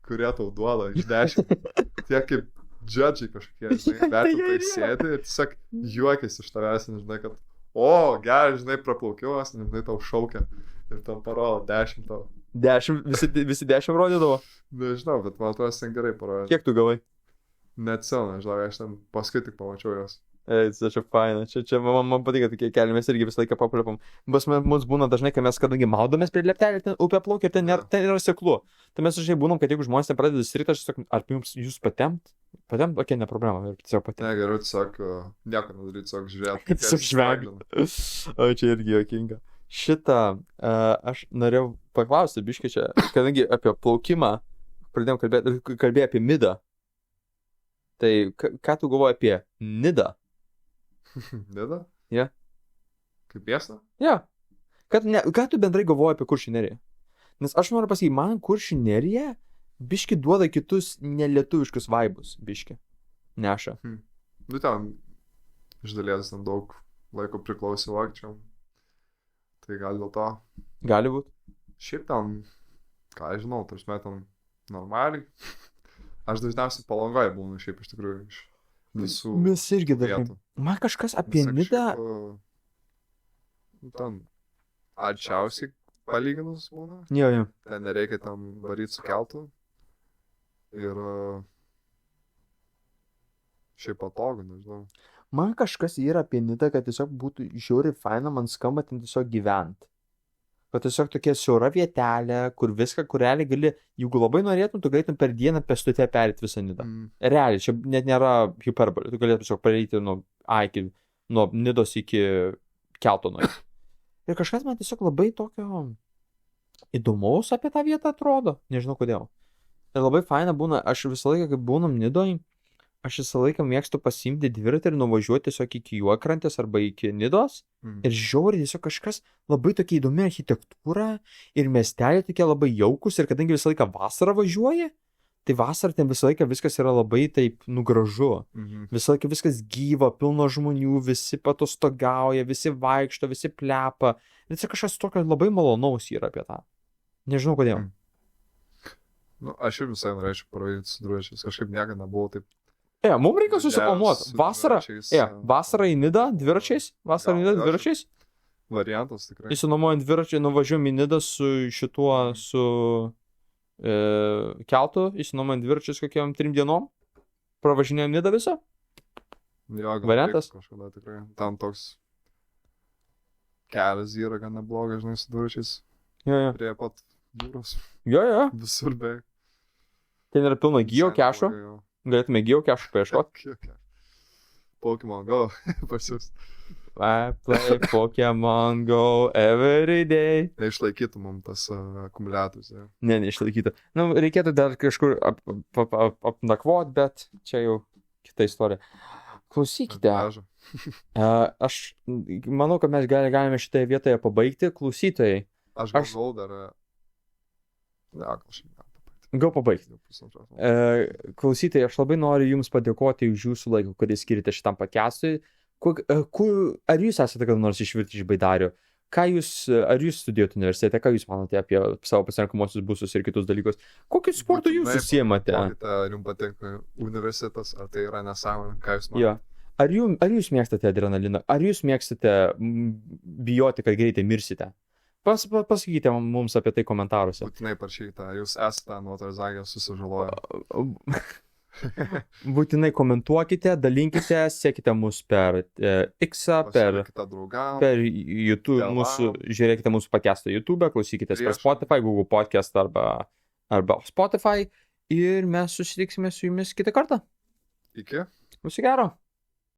kurie tau duoda iš 10. Tie kaip džadžiai kažkokie, žinai, vertintai sėdi ir tiesiog juokiasi iš tavęs, nežinai, kad gerai, žinai, praplaukiamas, nežinai, tau šaukia ir tam parodo 10 tau. 10, visi 10 rodydavo? Nežinau, bet man atrodo, ten gerai parodė. Kiek tu gavai? Neatsimenu, žinau, aš ten paskui tik pamačiau jos. Tai čia faina, čia man patinka tokie keliai, mes irgi visą laiką papliapam. Mums būna dažnai, kai mes kadangi maudomės prie leptelį, ten upė plaukia ir ten yra seklu. Tai mes dažnai būnam, kad jeigu žmonės ten pradeda strikti, aš tiesiog, ar jūs patemt? Patemt, okei, ne problema, ir tiesiog patemt. Ne, geriau tiesiog nieko nedaryti, tiesiog žiūrėti. Tiesiog žvegti. O čia irgi jokinga. Šitą aš norėjau paklausti, biškai čia, kadangi apie plaukimą pradėjom kalbėti apie Nidą. Tai ką tu galvoji apie Nidą? Nida? Ja. Kaip miestą? Ja. Ką tu bendrai galvoji apie Kuršių neriją? Nes aš noriu pasakyti, man Kuršių nerija biški duoda kitus nelietuviškus vaibus, biški. Neša. Nu ten, iš dalies ten daug laiko priklausė vokiečiam. Tai gal dėl to. Gali būt. Šiaip ten, ką aš žinau, tarsi ten normaliai. Aš dažniausiai Palangoje būnu šiaip iš tikrųjų iš visų Mes irgi dažnai. vietų. Man kažkas apie Nidą. Ten arčiausiai palyginus būna. Jo. Ten nereikia ten varyti su keltu. Ir šiaip patogu, nežinau. Man kažkas yra apie Nidą, kad tiesiog būtų žiauriai faina, man skamba ten tiesiog gyvent. Kad tiesiog tokia siaura vietelė, kur viską, kur realiai gali, jeigu labai norėtum, tu galėtum per dieną pėstute perėti visą Nidą. Realiai, čia net nėra hiperbolė, tu galėtum tiesiog perėti nuo Nidos iki kelto nueiti. Ir kažkas man tiesiog labai tokio įdomaus apie tą vietą atrodo, nežinau kodėl. Ir labai faina būna, aš visą laiką, kai būnam Nidoj, aš visą laiką mėgstu pasiimti dviratį ir nuvažiuoti tiesiog iki Juokrantės arba iki Nidos. Ir žiauriai tiesiog kažkas labai tokia įdomi architektūra ir miesteliai tokie labai jaukus ir kadangi visą laiką vasarą važiuoji, tai vasarą ten visą laiką viskas yra labai taip gražu. Visą laiką viskas gyva, pilno žmonių, visi patostogauja, visi vaikšto, visi plepa. Ir tiesiog kažkas tokio labai malonaus yra apie tą. Nežinau kodėl. Nu, aš ir visai norėčiau parodyti su dviračiais, kažkaip niekada nebuvau taip. Mums reikia susiplanuoti. Vasarą į Nidą dviračiais. Variantas tikrai. Įsinuomojant dviračiai, nuvažiuojam į Nidą su šituo, su keltu, įsinuomojant dviračiais kokiam 3 dienom. Pravažinėjom Nidą visą. Jo, variantas. Kažkada tikrai. Tam toks kelias yra gan neblogas, žinai, su dviračiais. Jo. Prie pat jūros. Jo. Visur beveik. Ten yra pilna geocache. Galėtume geocache paieškoti. Pokemon Go pasiūs. I play Pokemon Go every day. Neišlaikytų mums tas akumuliatorius. Ja. Neišlaikytų. Reikėtų dar kažkur apnakvot, bet čia jau kita istorija. Klausykite. Aš manau, kad mes galime šitoje vietoje pabaigti. Klausytojai. Aš galvau dar. Gal šiandien. Gal pabaigti. Klausytojai, aš labai noriu Jums padėkoti už Jūsų laiką, kurį skirite šitam podcastui. Ar Jūs esate kada nors išvirti iš Baidario? Ar Jūs studijuojate universitete? Ką Jūs manote apie savo pasirenkamosius busus ir kitus dalykus? Kokiu sportu Jūs užsiimate? Ar Jums patinka universitetas, ar tai yra nesąmonė? Ką Jūs manote? Ja. Ar Jūs mėgstate adrenaliną? Ar Jūs mėgstate bijoti, kad greitai mirsite? Pasakykite mums apie tai komentaruose. Būtinai parašykite, jūs esate nuo Tarzagės susižaloję. Būtinai komentuokite, dalinkite, sekite mus per X, per YouTube, žiūrėkite mūsų podcast'ą YouTube, klausykitės per Spotify, Google Podcast arba Spotify ir mes susitiksime su jumis kitą kartą. Iki. Viso gero.